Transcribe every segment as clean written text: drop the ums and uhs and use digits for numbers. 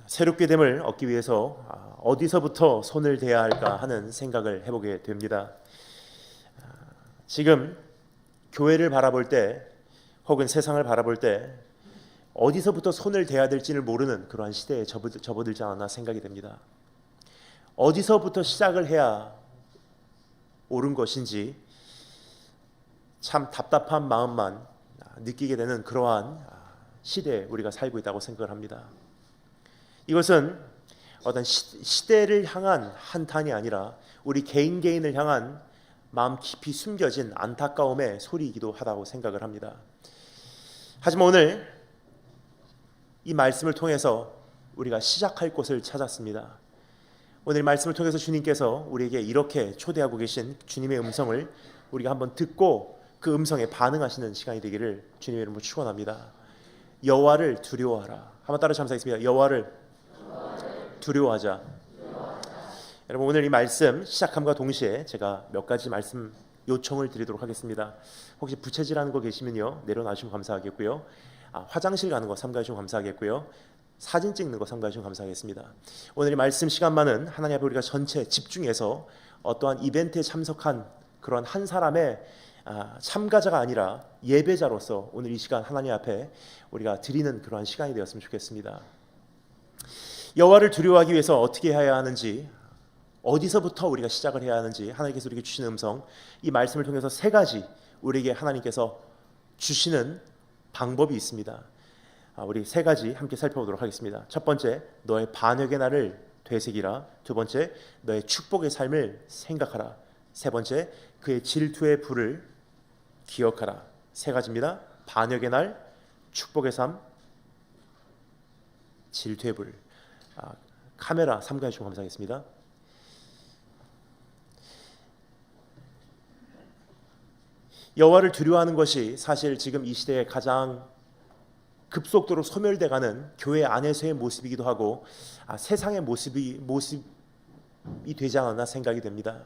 새롭게 됨을 얻기 위해서 어디서부터 손을 대야 할까 하는 생각을 해보게 됩니다. 지금 교회를 바라볼 때 혹은 세상을 바라볼 때 어디서부터 손을 대야 될지를 모르는 그러한 시대에 접어들지 않았나 생각이 됩니다. 어디서부터 시작을 해야 옳은 것인지 참 답답한 마음만 느끼게 되는 그러한 시대에 우리가 살고 있다고 생각을 합니다. 이것은 어떤 시대를 향한 한탄이 아니라 우리 개인을 향한 마음 깊이 숨겨진 안타까움의 소리이기도 하다고 생각을 합니다. 하지만 오늘 이 말씀을 통해서 우리가 시작할 곳을 찾았습니다. 오늘 말씀을 통해서 주님께서 우리에게 이렇게 초대하고 계신 주님의 음성을 우리가 한번 듣고 그 음성에 반응하시는 시간이 되기를 주님의 이름으로 축원합니다. 여호와를 두려워하라. 한번 따라 감사하겠습니다. 여호와를 두려워하자. 여러분, 오늘 이 말씀 시작함과 동시에 제가 몇 가지 말씀 요청을 드리도록 하겠습니다. 혹시 부채질하는 거 계시면요 내려놔주시면 감사하겠고요. 화장실 가는 거 삼가해주시면 감사하겠고요. 사진 찍는 거 삼가해주시면 감사하겠습니다. 오늘 이 말씀 시간만은 하나님 앞에 우리가 전체 집중해서 어떠한 이벤트에 참석한 그런 한 사람의 참가자가 아니라 예배자로서 오늘 이 시간 하나님 앞에 우리가 드리는 그러한 시간이 되었으면 좋겠습니다. 여호와를 두려워하기 위해서 어떻게 해야 하는지, 어디서부터 우리가 시작을 해야 하는지 하나님께서 우리에게 주시는 음성, 이 말씀을 통해서 세 가지 우리에게 하나님께서 주시는 방법이 있습니다. 우리 세 가지 함께 살펴보도록 하겠습니다. 첫 번째, 너의 반역의 날을 되새기라. 두 번째, 너의 축복의 삶을 생각하라. 세 번째, 그의 질투의 불을 기억하라. 세 가지입니다. 반역의 날, 축복의 삶, 질투의 불. 카메라 삼가해 주시면 감사하겠습니다. 여호와를 두려워하는 것이 사실 지금 이 시대에 가장 급속도로 소멸돼가는 교회 안에서의 모습이기도 하고 세상의 모습이 되지 않았나 생각이 됩니다.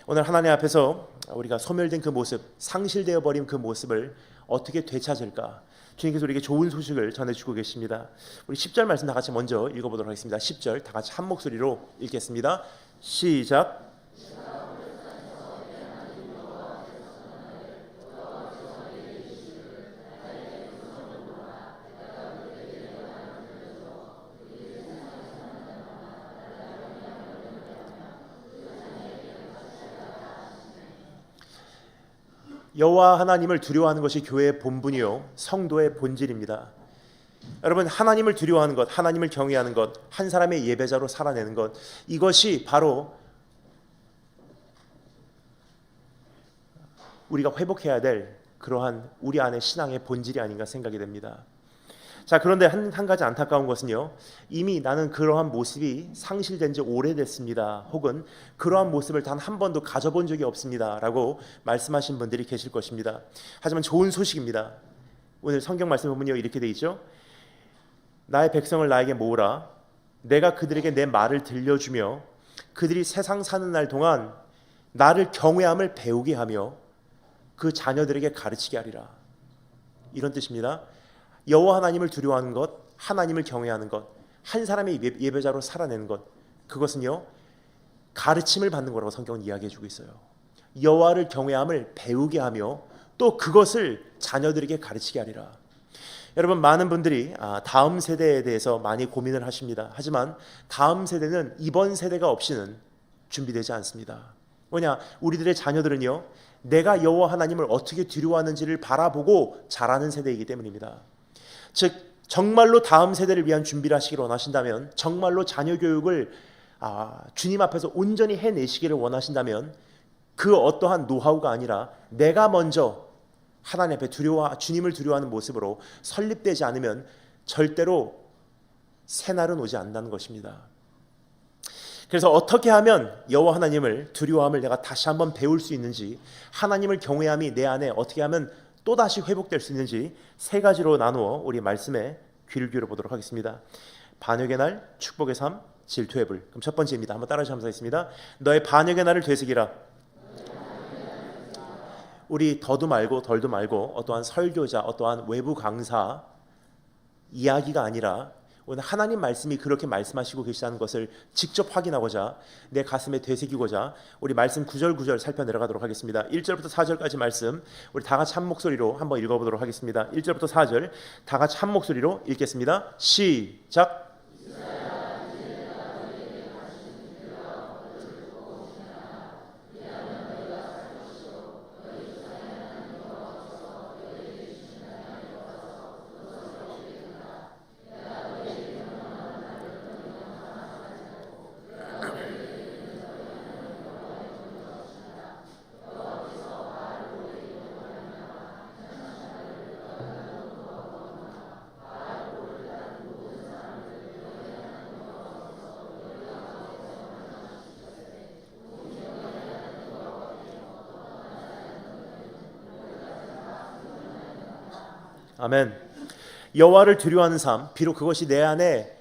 오늘 하나님 앞에서 우리가 소멸된 그 모습, 상실되어 버린 그 모습을 어떻게 되찾을까? 주님께서 우리에게 좋은 소식을 전해주고 계십니다. 우리 10절 말씀 다 같이 먼저 읽어보도록 하겠습니다. 10절 다 같이 한 목소리로 읽겠습니다. 시작. 여호와 하나님을 두려워하는 것이 교회의 본분이요 성도의 본질입니다. 여러분, 하나님을 두려워하는 것, 하나님을 경외하는 것, 한 사람의 예배자로 살아내는 것, 이것이 바로 우리가 회복해야 될 그러한 우리 안의 신앙의 본질이 아닌가 생각이 됩니다. 자, 그런데 한 가지 안타까운 것은요, 이미 나는 그러한 모습이 상실된 지 오래됐습니다, 혹은 그러한 모습을 단 한 번도 가져본 적이 없습니다 라고 말씀하신 분들이 계실 것입니다. 하지만 좋은 소식입니다. 오늘 성경 말씀 보면요 이렇게 돼 있죠. 나의 백성을 나에게 모으라. 내가 그들에게 내 말을 들려주며 그들이 세상 사는 날 동안 나를 경외함을 배우게 하며 그 자녀들에게 가르치게 하리라. 이런 뜻입니다. 여호와 하나님을 두려워하는 것, 하나님을 경외하는 것, 한 사람의 예배자로 살아내는 것, 그것은요 가르침을 받는 거라고 성경은 이야기해주고 있어요. 여호와를 경외함을 배우게 하며 또 그것을 자녀들에게 가르치게 하리라. 여러분, 많은 분들이 다음 세대에 대해서 많이 고민을 하십니다. 하지만 다음 세대는 이번 세대가 없이는 준비되지 않습니다. 뭐냐, 우리들의 자녀들은요 내가 여호와 하나님을 어떻게 두려워하는지를 바라보고 자라는 세대이기 때문입니다. 즉 정말로 다음 세대를 위한 준비를 하시기를 원하신다면, 정말로 자녀 교육을 주님 앞에서 온전히 해내시기를 원하신다면 그 어떠한 노하우가 아니라 내가 먼저 하나님 앞에 주님을 두려워하는 모습으로 설립되지 않으면 절대로 새날은 오지 않는다는 것입니다. 그래서 어떻게 하면 여호와 하나님을 두려워함을 내가 다시 한번 배울 수 있는지, 하나님을 경외함이 내 안에 어떻게 하면 또다시 회복될 수 있는지 세 가지로 나누어 우리 말씀에 귀를 기울여 보도록 하겠습니다. 반역의 날, 축복의 삶, 질투의 불. 그럼 첫 번째입니다. 한번 따라서 감사하겠습니다. 너의 반역의 날을 되새기라. 우리 더도 말고 덜도 말고 어떠한 설교자, 어떠한 외부 강사 이야기가 아니라 오늘 하나님 말씀이 그렇게 말씀하시고 계시다는 것을 직접 확인하고자 내 가슴에 되새기고자 우리 말씀 구절구절 살펴 내려가도록 하겠습니다. 1절부터 4절까지 말씀 우리 다 같이 한 목소리로 한번 읽어보도록 하겠습니다. 1절부터 4절 다 같이 한 목소리로 읽겠습니다. 시작. 아멘. 여호와를 두려워하는 삶, 비록 그것이 내 안에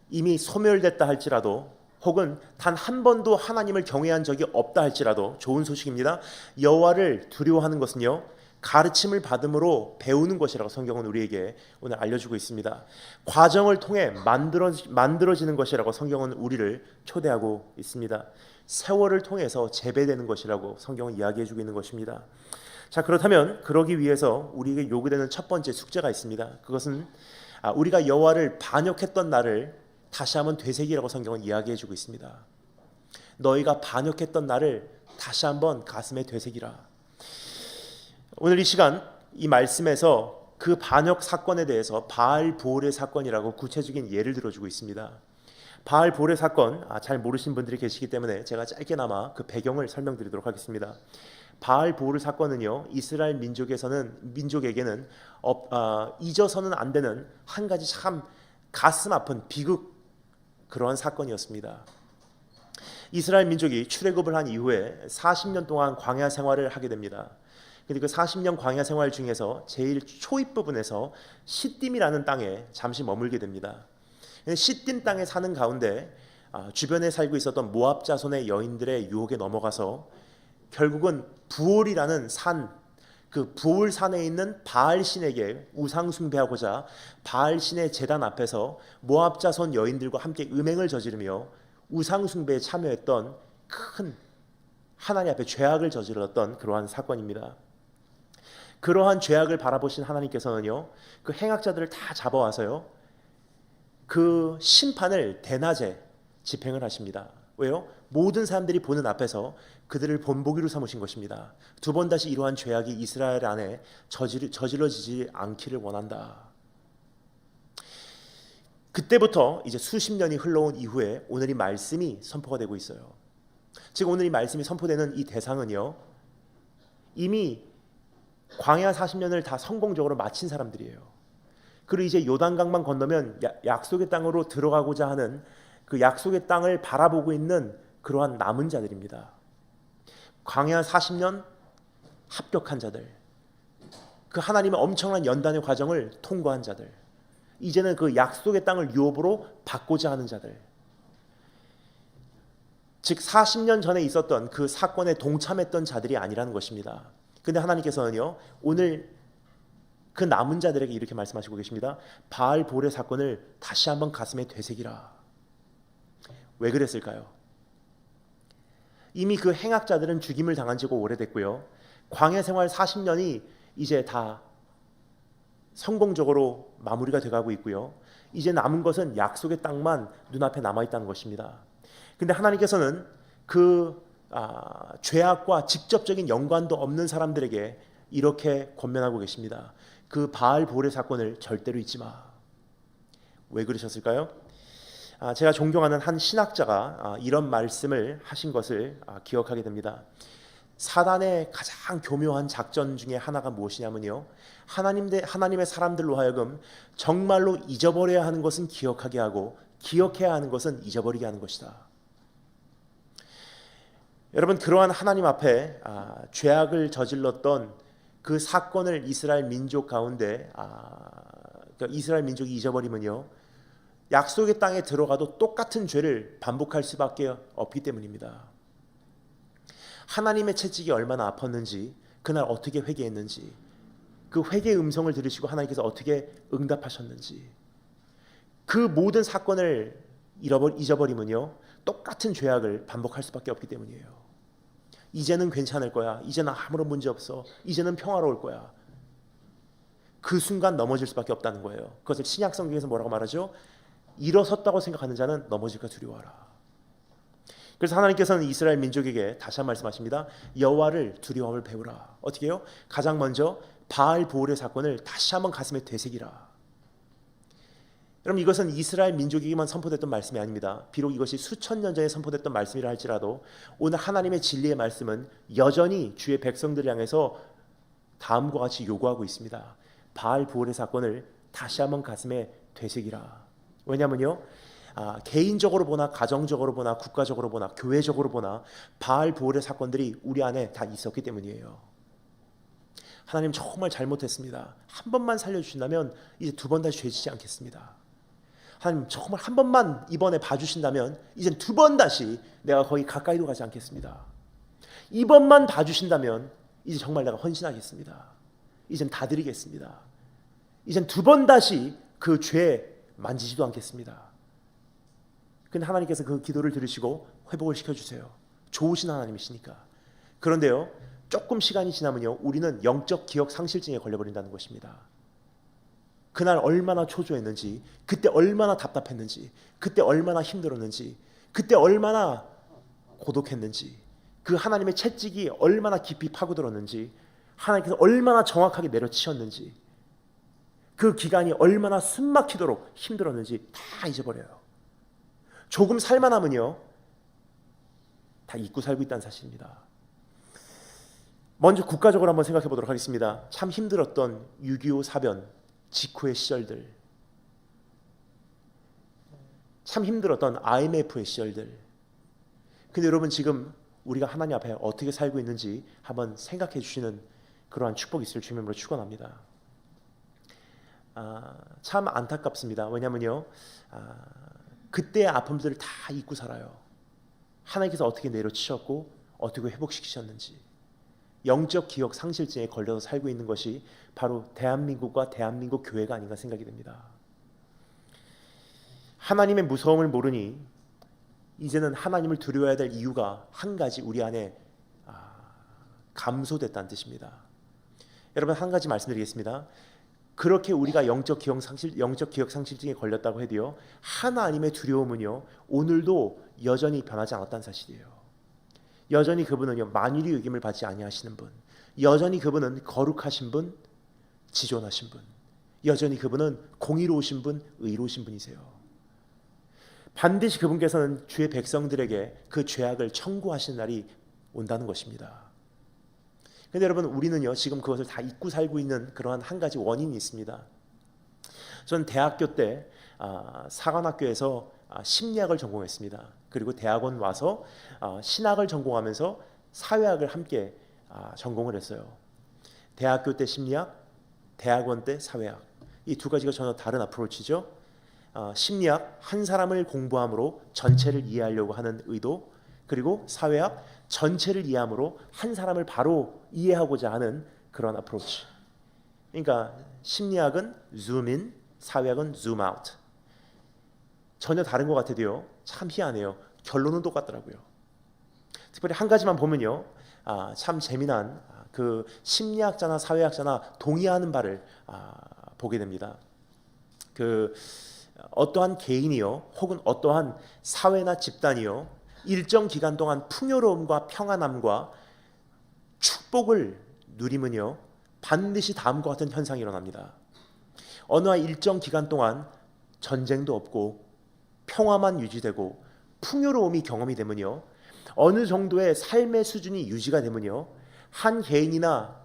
이미 소멸됐다 할지라도 혹은 단 한 번도 하나님을 경외한 적이 없다 할지라도 좋은 소식입니다. 여호와를 두려워하는 것은요, 가르침을 받음으로 배우는 것이라고 성경은 우리에게 오늘 알려주고 있습니다. 과정을 통해 만들어지는 것이라고 성경은 우리를 초대하고 있습니다. 세월을 통해서 재배되는 것이라고 성경은 이야기해주고 있는 것입니다. 자, 그렇다면 그러기 위해서 우리에게 요구되는 첫 번째 숙제가 있습니다. 그것은 우리가 여호와를 반역했던 날을 다시 한번 되새기라고 성경은 이야기해주고 있습니다. 너희가 반역했던 날을 다시 한번 가슴에 되새기라. 오늘 이 시간 이 말씀에서 그 반역 사건에 대해서 바알보올의 사건이라고 구체적인 예를 들어주고 있습니다. 바알보올의 사건 잘 모르신 분들이 계시기 때문에 제가 짧게나마 그 배경을 설명드리도록 하겠습니다. 바알보올 사건은요, 이스라엘 민족에게는 잊어서는 안 되는 한 가지 참 가슴 아픈 비극 그러한 사건이었습니다. 이스라엘 민족이 출애굽을 한 이후에 40년 동안 광야 생활을 하게 됩니다. 근데 그 40년 광야 생활 중에서 제일 초입 부분에서 시딤이라는 땅에 잠시 머물게 됩니다. 시딤 땅에 사는 가운데 주변에 살고 있었던 모압 자손의 여인들의 유혹에 넘어가서 결국은 부올이라는 산, 그 부올 산에 있는 바알 신에게 우상 숭배하고자 바알 신의 제단 앞에서 모압 자손 여인들과 함께 음행을 저지르며 우상 숭배에 참여했던 큰 하나님 앞에 죄악을 저질렀던 그러한 사건입니다. 그러한 죄악을 바라보신 하나님께서는요, 그 행악자들을 다 잡아와서요, 그 심판을 대낮에 집행을 하십니다. 왜요? 모든 사람들이 보는 앞에서 그들을 본보기로 삼으신 것입니다. 두 번 다시 이러한 죄악이 이스라엘 안에 저질러지지 않기를 원한다. 그때부터 이제 수십 년이 흘러온 이후에 오늘 이 말씀이 선포가 되고 있어요. 즉 오늘 이 말씀이 선포되는 이 대상은요, 이미 광야 40년을 다 성공적으로 마친 사람들이에요. 그리고 이제 요단강만 건너면 약속의 땅으로 들어가고자 하는 그 약속의 땅을 바라보고 있는 그러한 남은 자들입니다. 광야 40년 합격한 자들, 그 하나님의 엄청난 연단의 과정을 통과한 자들, 이제는 그 약속의 땅을 유업으로 받고자 하는 자들, 즉 40년 전에 있었던 그 사건에 동참했던 자들이 아니라는 것입니다. 근데 하나님께서는요, 오늘 그 남은 자들에게 이렇게 말씀하시고 계십니다. 바알볼의 사건을 다시 한번 가슴에 되새기라. 왜 그랬을까요? 이미 그 행악자들은 죽임을 당한 지가 오래됐고요, 광야 생활 40년이 이제 다 성공적으로 마무리가 돼가고 있고요, 이제 남은 것은 약속의 땅만 눈앞에 남아있다는 것입니다. 근데 하나님께서는 그 죄악과 직접적인 연관도 없는 사람들에게 이렇게 권면하고 계십니다. 그 바알볼의 사건을 절대로 잊지 마. 왜 그러셨을까요? 제가 존경하는 한 신학자가 이런 말씀을 하신 것을 기억하게 됩니다. 사단의 가장 교묘한 작전 중에 하나가 무엇이냐면요, 하나님의 사람들로 하여금 정말로 잊어버려야 하는 것은 기억하게 하고 기억해야 하는 것은 잊어버리게 하는 것이다. 여러분, 그러한 하나님 앞에 죄악을 저질렀던 그 사건을 이스라엘 민족 가운데 그러니까 이스라엘 민족이 잊어버리면요, 약속의 땅에 들어가도 똑같은 죄를 반복할 수밖에 없기 때문입니다. 하나님의 채찍이 얼마나 아팠는지, 그날 어떻게 회개했는지, 그 회개의 음성을 들으시고 하나님께서 어떻게 응답하셨는지, 그 모든 사건을 잊어버리면요 똑같은 죄악을 반복할 수밖에 없기 때문이에요. 이제는 괜찮을 거야. 이제는 아무런 문제 없어. 이제는 평화로울 거야. 그 순간 넘어질 수밖에 없다는 거예요. 그것을 신약 성경에서 뭐라고 말하죠? 일어섰다고 생각하는 자는 넘어질까 두려워하라. 그래서 하나님께서는 이스라엘 민족에게 다시 한번 말씀하십니다. 여호와를 두려움을 배우라. 어떻게 해요? 가장 먼저 바알 보올의 사건을 다시 한번 가슴에 되새기라. 여러분 이것은 이스라엘 민족에게만 선포됐던 말씀이 아닙니다. 비록 이것이 수천 년 전에 선포됐던 말씀이라 할지라도 오늘 하나님의 진리의 말씀은 여전히 주의 백성들을 향해서 다음과 같이 요구하고 있습니다. 바알 보올의 사건을 다시 한번 가슴에 되새기라. 왜냐하면요 개인적으로 보나 가정적으로 보나 국가적으로 보나 교회적으로 보나 바알 보올의 사건들이 우리 안에 다 있었기 때문이에요. 하나님 정말 잘못했습니다. 한 번만 살려주신다면 이제 두 번 다시 죄지지 않겠습니다. 하나님 정말 한 번만 이번에 봐주신다면 이젠 두 번 다시 내가 거기 가까이도 가지 않겠습니다. 이번만 봐주신다면 이제 정말 내가 헌신하겠습니다. 이젠 다 드리겠습니다. 이젠 두 번 다시 그 죄 만지지도 않겠습니다. 근데 하나님께서 그 기도를 들으시고 회복을 시켜주세요. 좋으신 하나님이시니까. 그런데요 조금 시간이 지나면요 우리는 영적 기억 상실증에 걸려버린다는 것입니다. 그날 얼마나 초조했는지, 그때 얼마나 답답했는지, 그때 얼마나 힘들었는지, 그때 얼마나 고독했는지, 그 하나님의 채찍이 얼마나 깊이 파고들었는지, 하나님께서 얼마나 정확하게 내려치셨는지, 그 기간이 얼마나 숨막히도록 힘들었는지 다 잊어버려요. 조금 살만하면요 다 잊고 살고 있다는 사실입니다. 먼저 국가적으로 한번 생각해 보도록 하겠습니다. 참 힘들었던 6.25 사변 직후의 시절들, 참 힘들었던 IMF의 시절들. 근데 여러분 지금 우리가 하나님 앞에 어떻게 살고 있는지 한번 생각해 주시는 그러한 축복이 있을 주님으로 축원합니다. 참 안타깝습니다. 왜냐면요 그때의 아픔들을 다 잊고 살아요. 하나님께서 어떻게 내려치셨고 어떻게 회복시키셨는지. 영적 기억 상실증에 걸려서 살고 있는 것이 바로 대한민국과 대한민국 교회가 아닌가 생각이 됩니다. 하나님의 무서움을 모르니 이제는 하나님을 두려워해야 될 이유가 한 가지 우리 안에 감소됐다는 뜻입니다. 여러분 한 가지 말씀드리겠습니다. 그렇게 우리가 영적 기억 상실증에 걸렸다고 해도요 하나님의 두려움은요 오늘도 여전히 변하지 않았다는 사실이에요. 여전히 그분은요 만유리 여김을 받지 아니하시는 분, 여전히 그분은 거룩하신 분, 지존하신 분, 여전히 그분은 공의로우신 분, 의로우신 분이세요. 반드시 그분께서는 주의 백성들에게 그 죄악을 청구하시는 날이 온다는 것입니다. 그런데 여러분 우리는요 지금 그것을 다 잊고 살고 있는 그러한 한 가지 원인이 있습니다. 저는 대학교 때 사관학교에서 심리학을 전공했습니다. 그리고 대학원 와서 신학을 전공하면서 사회학을 함께 전공을 했어요. 대학교 때 심리학, 대학원 때 사회학. 이 두 가지가 전혀 다른 어프로치죠. 심리학, 한 사람을 공부함으로 전체를 이해하려고 하는 의도, 그리고 사회학, 전체를 이해함으로 한 사람을 바로 이해하고자 하는 그런 어프로치. 그러니까 심리학은 zoom in, 사회학은 zoom out. 전혀 다른 것 같아도요 참 희한해요. 결론은 똑같더라고요. 특별히 한 가지만 보면요 참 재미난 그 심리학자나 사회학자나 동의하는 바를 보게 됩니다. 그 어떠한 개인이요 혹은 어떠한 사회나 집단이요 일정 기간 동안 풍요로움과 평안함과 축복을 누리면요 반드시 다음과 같은 현상이 일어납니다. 어느 한 일정 기간 동안 전쟁도 없고 평화만 유지되고 풍요로움이 경험이 되면요 어느 정도의 삶의 수준이 유지가 되면요 한 개인이나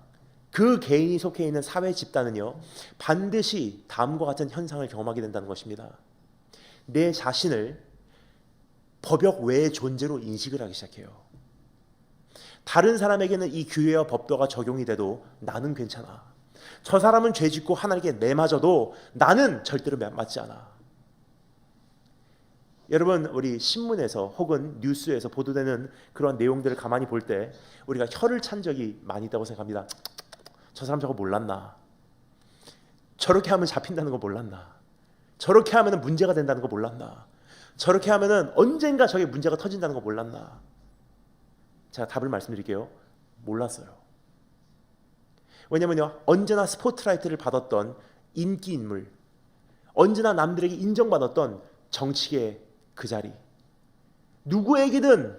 그 개인이 속해 있는 사회 집단은요 반드시 다음과 같은 현상을 경험하게 된다는 것입니다. 내 자신을 법역 외의 존재로 인식을 하기 시작해요. 다른 사람에게는 이 규례와 법도가 적용이 돼도 나는 괜찮아. 저 사람은 죄 짓고 하나님께 내맞아도 나는 절대로 맞지 않아. 여러분 우리 신문에서 혹은 뉴스에서 보도되는 그런 내용들을 가만히 볼 때 우리가 혀를 찬 적이 많이 있다고 생각합니다. 저 사람 저거 몰랐나? 저렇게 하면 잡힌다는 거 몰랐나? 저렇게 하면 문제가 된다는 거 몰랐나? 저렇게 하면 언젠가 저게 문제가 터진다는 거 몰랐나? 제가 답을 말씀드릴게요. 몰랐어요. 왜냐면요, 언제나 스포트라이트를 받았던 인기 인물, 언제나 남들에게 인정받았던 정치계의 그 자리, 누구에게든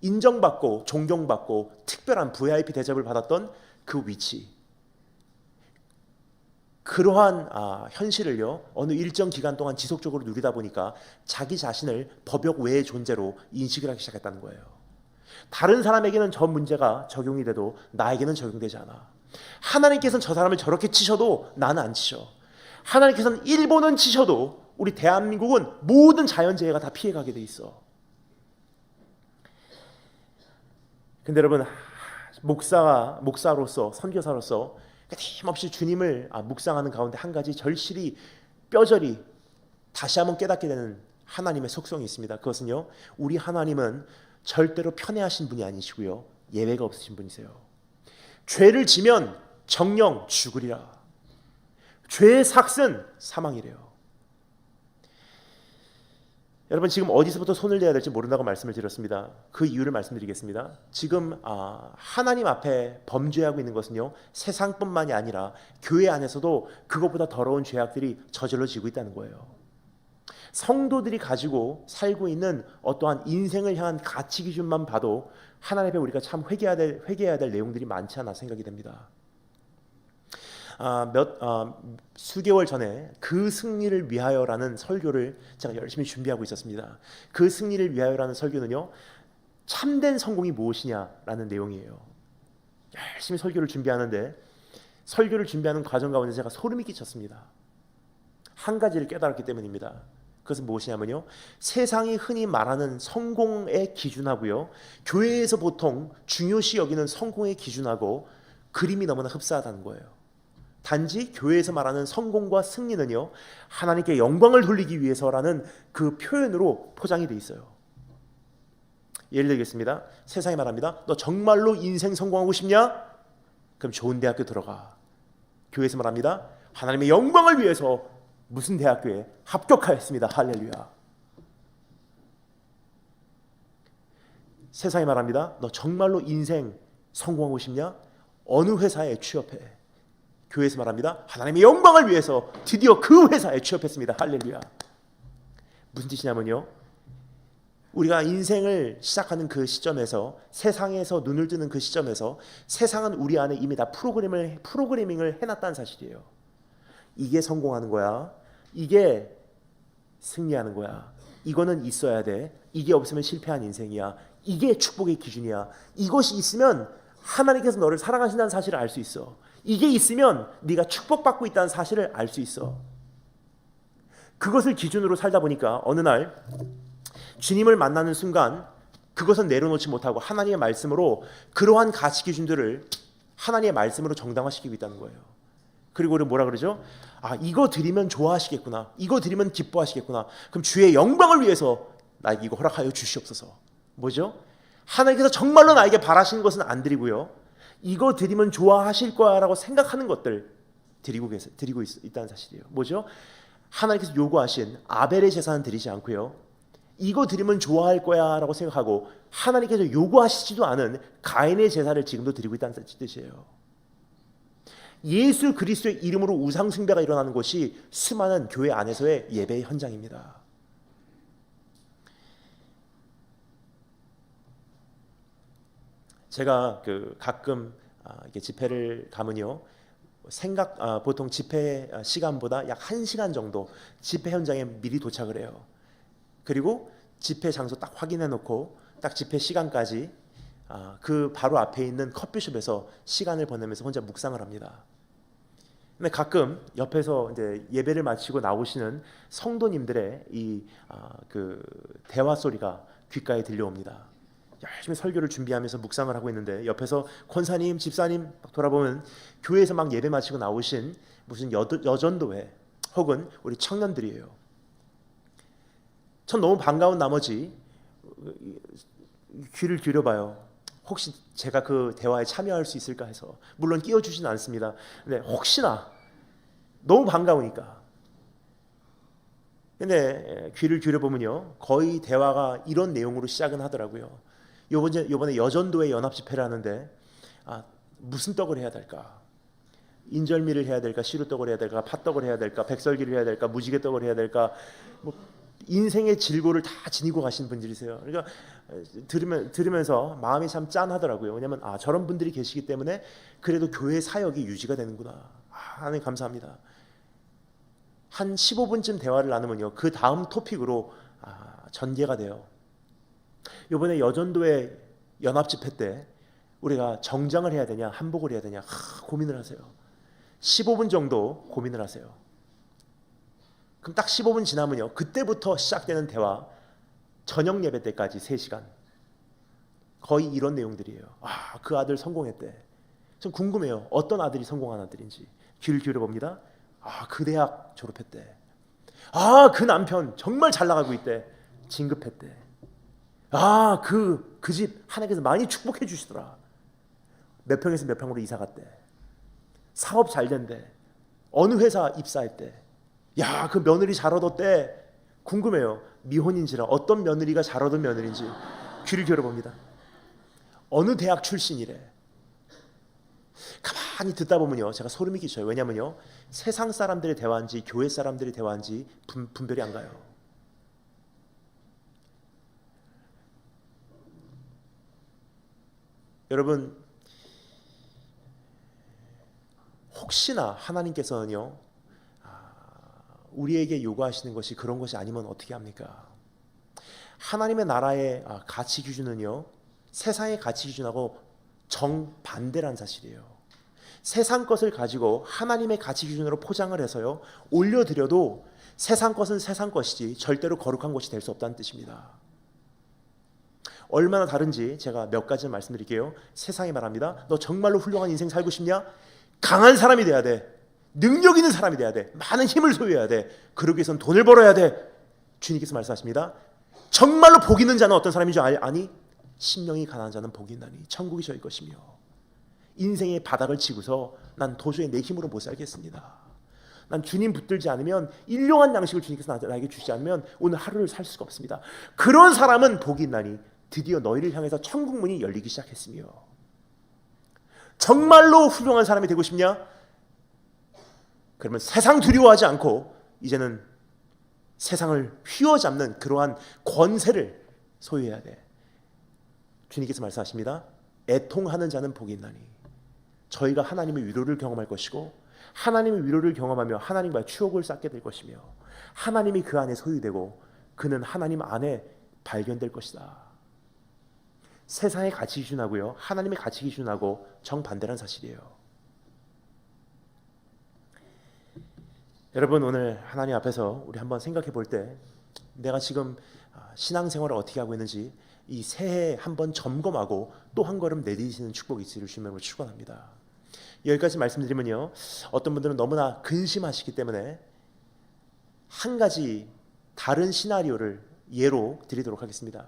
인정받고 존경받고 특별한 VIP 대접을 받았던 그 위치, 그러한 현실을요, 어느 일정 기간 동안 지속적으로 누리다 보니까 자기 자신을 법역 외의 존재로 인식을 하기 시작했다는 거예요. 다른 사람에게는 저 문제가 적용이 돼도 나에게는 적용되지 않아. 하나님께서는 저 사람을 저렇게 치셔도 나는 안 치셔. 하나님께서는 일본은 치셔도 우리 대한민국은 모든 자연재해가 다 피해가게 돼 있어. 근데 여러분, 목사로서, 선교사로서 힘없이 주님을 묵상하는 가운데 한 가지 절실히 뼈저리 다시 한번 깨닫게 되는 하나님의 속성이 있습니다. 그것은요, 우리 하나님은 절대로 편애하신 분이 아니시고요, 예외가 없으신 분이세요. 죄를 지면 정령 죽으리라. 죄의 삭은 사망이래요. 여러분, 지금 어디서부터 손을 대야 될지 모른다고 말씀을 드렸습니다. 그 이유를 말씀드리겠습니다. 지금 하나님 앞에 범죄하고 있는 것은요, 세상뿐만이 아니라 교회 안에서도 그것보다 더러운 죄악들이 저질러지고 있다는 거예요. 성도들이 가지고 살고 있는 어떠한 인생을 향한 가치 기준만 봐도 하나님 앞에 우리가 참 회개해야 될 내용들이 많지 않아 생각이 됩니다. 수개월 전에 그 승리를 위하여라는 설교를 제가 열심히 준비하고 있었습니다. 그 승리를 위하여라는 설교는요, 참된 성공이 무엇이냐라는 내용이에요. 열심히 설교를 준비하는데 설교를 준비하는 과정 가운데 제가 소름이 끼쳤습니다. 한 가지를 깨달았기 때문입니다. 그것은 무엇이냐면요, 세상이 흔히 말하는 성공의 기준하고요, 교회에서 보통 중요시 여기는 성공의 기준하고 그림이 너무나 흡사하다는 거예요. 단지 교회에서 말하는 성공과 승리는요, 하나님께 영광을 돌리기 위해서라는 그 표현으로 포장이 돼 있어요. 예를 들겠습니다. 세상이 말합니다. 너 정말로 인생 성공하고 싶냐? 그럼 좋은 대학교 들어가. 교회에서 말합니다. 하나님의 영광을 위해서 무슨 대학교에 합격하였습니다. 할렐루야. 세상이 말합니다. 너 정말로 인생 성공하고 싶냐? 어느 회사에 취업해. 교회에서 말합니다. 하나님의 영광을 위해서 드디어 그 회사에 취업했습니다. 할렐루야. 무슨 뜻이냐면요, 우리가 인생을 시작하는 그 시점에서, 세상에서 눈을 뜨는 그 시점에서 세상은 우리 안에 이미 다 프로그래밍을 해놨다는 사실이에요. 이게 성공하는 거야. 이게 승리하는 거야. 이거는 있어야 돼. 이게 없으면 실패한 인생이야. 이게 축복의 기준이야. 이것이 있으면 하나님께서 너를 사랑하신다는 사실을 알 수 있어. 이게 있으면 네가 축복받고 있다는 사실을 알 수 있어. 그것을 기준으로 살다 보니까 어느 날 주님을 만나는 순간 그것은 내려놓지 못하고 하나님의 말씀으로 그러한 가치 기준들을 하나님의 말씀으로 정당화시키고 있다는 거예요. 그리고 우리 뭐라 그러죠? 이거 드리면 좋아하시겠구나. 이거 드리면 기뻐하시겠구나. 그럼 주의 영광을 위해서 나에게 이거 허락하여 주시옵소서. 뭐죠? 하나님께서 정말로 나에게 바라시는 것은 안 드리고요, 이거 드리면 좋아하실 거야 라고 생각하는 것들 드리고 있다는 사실이에요. 뭐죠? 하나님께서 요구하신 아벨의 제사는 드리지 않고요, 이거 드리면 좋아할 거야 라고 생각하고 하나님께서 요구하시지도 않은 가인의 제사를 지금도 드리고 있다는 뜻이에요. 예수 그리스도의 이름으로 우상 숭배가 일어나는 것이 수많은 교회 안에서의 예배의 현장입니다. 제가 가끔 이렇게 집회를 가면요, 보통 집회 시간보다 약 1시간 정도 집회 현장에 미리 도착을 해요. 그리고 집회 장소 딱 확인해 놓고 딱 집회 시간까지 그 바로 앞에 있는 커피숍에서 시간을 보내면서 혼자 묵상을 합니다. 근데 가끔 옆에서 이제 예배를 마치고 나오시는 성도님들의 그 대화 소리가 귓가에 들려옵니다. 열심히 설교를 준비하면서 묵상을 하고 있는데 옆에서 권사님, 집사님 돌아보면 교회에서 막 예배 마치고 나오신 무슨 여전도회 혹은 우리 청년들이에요. 전 너무 반가운 나머지 귀를 기울여봐요. 혹시 제가 그 대화에 참여할 수 있을까 해서. 물론 끼워주진 않습니다. 근데 혹시나 너무 반가우니까 근데 귀를 기울여보면요, 거의 대화가 이런 내용으로 시작은 하더라고요. 요번에 여전도의 연합 집회를 하는데 무슨 떡을 해야 될까? 인절미를 해야 될까? 시루떡을 해야 될까? 팥떡을 해야 될까? 백설기를 해야 될까? 무지개떡을 해야 될까? 뭐 인생의 질고를 다 지니고 가신 분들이세요. 그러니까 들으면서 마음이 참 짠하더라고요. 왜냐하면 저런 분들이 계시기 때문에 그래도 교회 사역이 유지가 되는구나. 하나님 감사합니다. 한 15분쯤 대화를 나누면요, 그 다음 토픽으로 전개가 돼요. 이번에 여전도의 연합 집회 때 우리가 정장을 해야 되냐 한복을 해야 되냐 고민을 하세요. 15분 정도 고민을 하세요. 그럼 딱 15분 지나면요, 그때부터 시작되는 대화, 저녁 예배 때까지 3시간 거의 이런 내용들이에요. 그 아들 성공했대. 좀 궁금해요. 어떤 아들이 성공한 아들인지. 귀를 기울여 봅니다. 그 대학 졸업했대. 그 남편 정말 잘 나가고 있대. 진급했대. 그 집 하나님께서 많이 축복해 주시더라. 몇 평에서 몇 평으로 이사 갔대. 사업 잘 된대. 어느 회사 입사했대. 그 며느리 잘 얻었대. 궁금해요. 미혼인지라 어떤 며느리가 잘 얻은 며느리인지. 귀를 기울여 봅니다. 어느 대학 출신이래. 가만히 듣다 보면요, 제가 소름이 끼쳐요. 왜냐면요, 세상 사람들의 대화인지 교회 사람들의 대화인지 분별이 안 가요. 여러분, 혹시나 하나님께서는요, 우리에게 요구하시는 것이 그런 것이 아니면 어떻게 합니까? 하나님의 나라의 가치 기준은요, 세상의 가치 기준하고 정반대란 사실이에요. 세상 것을 가지고 하나님의 가치 기준으로 포장을 해서요, 올려드려도 세상 것은 세상 것이지 절대로 거룩한 것이 될 수 없다는 뜻입니다. 얼마나 다른지 제가 몇 가지 말씀드릴게요. 세상이 말합니다. 너 정말로 훌륭한 인생 살고 싶냐? 강한 사람이 돼야 돼. 능력 있는 사람이 돼야 돼. 많은 힘을 소유해야 돼. 그러기 위해서는 돈을 벌어야 돼. 주님께서 말씀하십니다. 정말로 복 있는 자는 어떤 사람인 줄 아니? 심령이 가난한 자는 복이 있나니 천국이 저희 것이며. 인생의 바닥을 치고서 난 도저히 내 힘으로 못 살겠습니다. 난 주님 붙들지 않으면, 일용한 양식을 주님께서 나에게 주시지 않으면 오늘 하루를 살 수가 없습니다. 그런 사람은 복이 있나니 드디어 너희를 향해서 천국 문이 열리기 시작했으며. 정말로 훌륭한 사람이 되고 싶냐? 그러면 세상 두려워하지 않고 이제는 세상을 휘어잡는 그러한 권세를 소유해야 돼. 주님께서 말씀하십니다. 애통하는 자는 복이 있나니 저희가 하나님의 위로를 경험할 것이고, 하나님의 위로를 경험하며 하나님과의 추억을 쌓게 될 것이며, 하나님이 그 안에 소유되고 그는 하나님 안에 발견될 것이다. 세상의 가치 기준하고요, 하나님의 가치 기준하고 정반대란 사실이에요. 여러분, 오늘 하나님 앞에서 우리 한번 생각해 볼 때, 내가 지금 신앙생활을 어떻게 하고 있는지 이 새해 한번 점검하고 또 한 걸음 내디디시는 축복이 있기를 주님으로 축원합니다. 여기까지 말씀드리면요, 어떤 분들은 너무나 근심하시기 때문에 한 가지 다른 시나리오를 예로 드리도록 하겠습니다.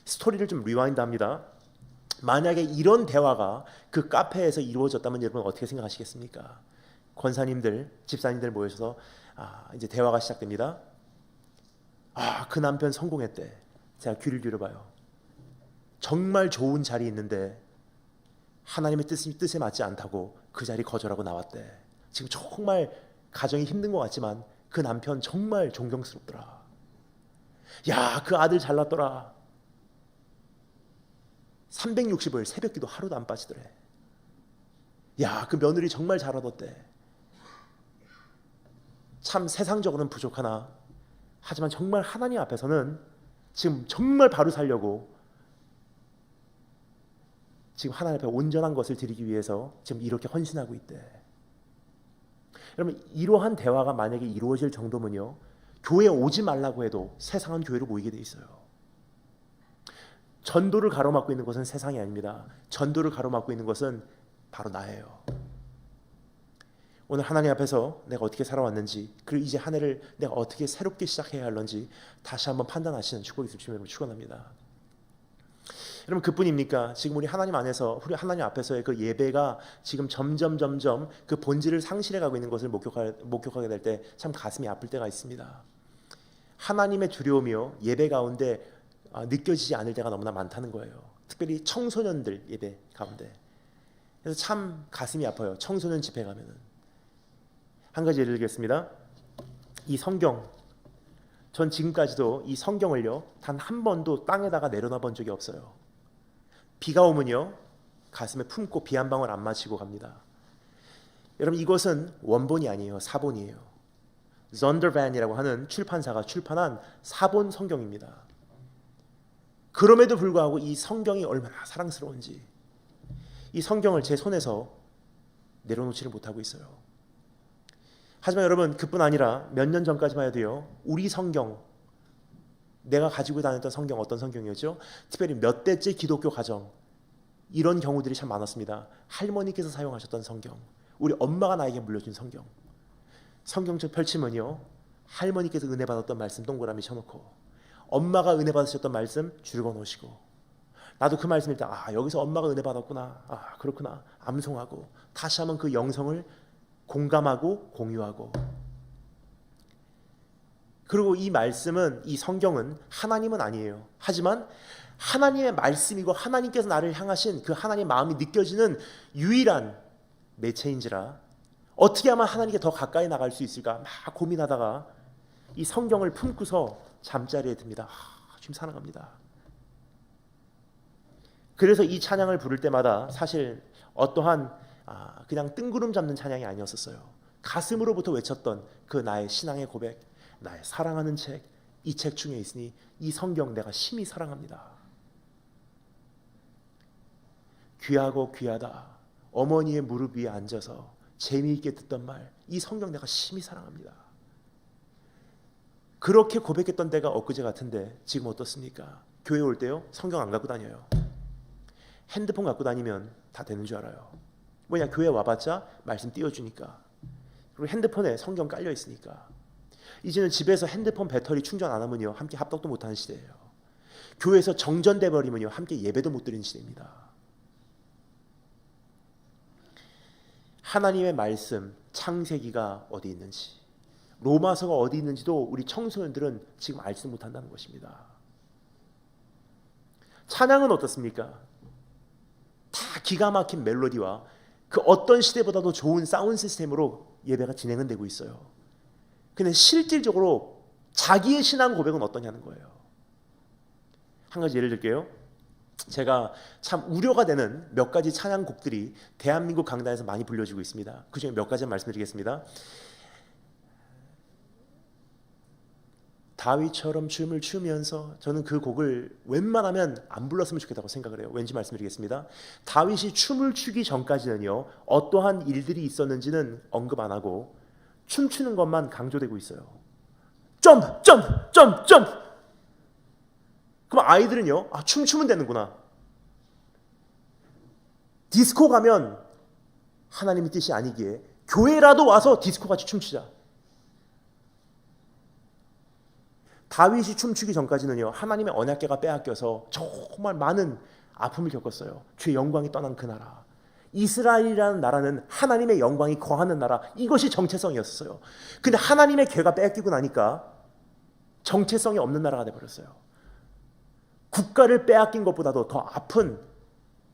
스토리를 좀 리와인드합니다. 만약에 이런 대화가 그 카페에서 이루어졌다면 여러분 어떻게 생각하시겠습니까? 권사님들, 집사님들 모여서 이제 대화가 시작됩니다. 그 남편 성공했대. 제가 귀를 기울여봐요. 정말 좋은 자리에 있는데 하나님의 뜻에 맞지 않다고 그 자리 거절하고 나왔대. 지금 정말 가정이 힘든 것 같지만 그 남편 정말 존경스럽더라. 그 아들 잘났더라. 360일 새벽기도 하루도 안 빠지더래. 그 며느리 정말 잘 얻었대. 참 세상적으로는 부족하나 하지만 정말 하나님 앞에서는 지금 정말 바로 살려고 지금 하나님 앞에 온전한 것을 드리기 위해서 지금 이렇게 헌신하고 있대. 여러분, 이러한 대화가 만약에 이루어질 정도면요, 교회에 오지 말라고 해도 세상은 교회로 모이게 돼 있어요. 전도를 가로막고 있는 것은 세상이 아닙니다. 전도를 가로막고 있는 것은 바로 나예요. 오늘 하나님 앞에서 내가 어떻게 살아왔는지, 그리고 이제 한 해를 내가 어떻게 새롭게 시작해야 할런지 다시 한번 판단하시는 축복이 있을 주님을 축원합니다. 여러분, 그뿐입니까? 지금 우리 하나님 안에서, 우리 하나님 앞에서의 그 예배가 지금 점점 그 본질을 상실해 가고 있는 것을 목격하게 될 때 참 가슴이 아플 때가 있습니다. 하나님의 두려움이요 예배 가운데 느껴지지 않을 때가 너무나 많다는 거예요. 특별히 청소년들 예배 가운데. 그래서 참 가슴이 아파요. 청소년 집회 가면은. 한 가지 예를 들겠습니다. 이 성경, 전 지금까지도 이 성경을요 단 한 번도 땅에다가 내려놔 본 적이 없어요. 비가 오면요 가슴에 품고 비 한 방울 안 마시고 갑니다. 여러분, 이것은 원본이 아니에요. 사본이에요. 존더반이라고 하는 출판사가 출판한 사본 성경입니다. 그럼에도 불구하고 이 성경이 얼마나 사랑스러운지 이 성경을 제 손에서 내려놓지를 못하고 있어요. 하지만 여러분, 그뿐 아니라 몇 년 전까지만 해도요 우리 성경, 내가 가지고 다녔던 성경, 어떤 성경이었죠? 특별히 몇 대째 기독교 가정, 이런 경우들이 참 많았습니다. 할머니께서 사용하셨던 성경, 우리 엄마가 나에게 물려준 성경, 성경책 펼치면요 할머니께서 은혜 받았던 말씀 동그라미 쳐놓고 엄마가 은혜 받으셨던 말씀 줄거 놓으시고, 나도 그 말씀 읽다 여기서 엄마가 은혜 받았구나, 그렇구나 암송하고 다시 한번 그 영성을 공감하고 공유하고. 그리고 이 말씀은, 이 성경은 하나님은 아니에요. 하지만 하나님의 말씀이고 하나님께서 나를 향하신 그 하나님의 마음이 느껴지는 유일한 매체인지라 어떻게 하면 하나님께 더 가까이 나갈 수 있을까 막 고민하다가 이 성경을 품고서 잠자리에 듭니다. 주님 사랑합니다. 그래서 이 찬양을 부를 때마다 사실 어떠한 그냥 뜬구름 잡는 찬양이 아니었었어요. 가슴으로부터 외쳤던 그 나의 신앙의 고백, 나의 사랑하는 책, 이 책 중에 있으니 이 성경 내가 심히 사랑합니다. 귀하고 귀하다, 어머니의 무릎 위에 앉아서 재미있게 듣던 말, 이 성경 내가 심히 사랑합니다. 그렇게 고백했던 때가 엊그제 같은데 지금 어떻습니까? 교회 올 때요 성경 안 갖고 다녀요. 핸드폰 갖고 다니면 다 되는 줄 알아요. 뭐냐, 교회 와봤자 말씀 띄워주니까. 그리고 핸드폰에 성경 깔려 있으니까. 이제는 집에서 핸드폰 배터리 충전 안 하면요 함께 합덕도 못하는 시대예요. 교회에서 정전돼 버리면요 함께 예배도 못 드리는 시대입니다. 하나님의 말씀 창세기가 어디 있는지, 로마서가 어디 있는지도 우리 청소년들은 지금 알지 못한다는 것입니다. 찬양은 어떻습니까? 다 기가 막힌 멜로디와 그 어떤 시대보다도 좋은 사운드 시스템으로 예배가 진행은 되고 있어요. 근데 실질적으로 자기의 신앙 고백은 어떠냐는 거예요. 한 가지 예를 들게요. 제가 참 우려가 되는 몇 가지 찬양곡들이 대한민국 강단에서 많이 불려지고 있습니다. 그 중에 몇 가지 말씀드리겠습니다. 다윗처럼 춤을 추면서, 저는 그 곡을 웬만하면 안 불렀으면 좋겠다고 생각을 해요. 왠지 말씀드리겠습니다. 다윗이 춤을 추기 전까지는요 어떠한 일들이 있었는지는 언급 안 하고 춤추는 것만 강조되고 있어요. 점프 점프 점프 점프. 그럼 아이들은요 춤추면 되는구나. 디스코 가면 하나님의 뜻이 아니기에 교회라도 와서 디스코같이 춤추자. 다윗이 춤추기 전까지는요 하나님의 언약궤가 빼앗겨서 정말 많은 아픔을 겪었어요. 주의 영광이 떠난 그 나라, 이스라엘이라는 나라는 하나님의 영광이 거하는 나라, 이것이 정체성이었어요. 근데 하나님의 궤가 빼앗기고 나니까 정체성이 없는 나라가 돼버렸어요. 국가를 빼앗긴 것보다도 더 아픈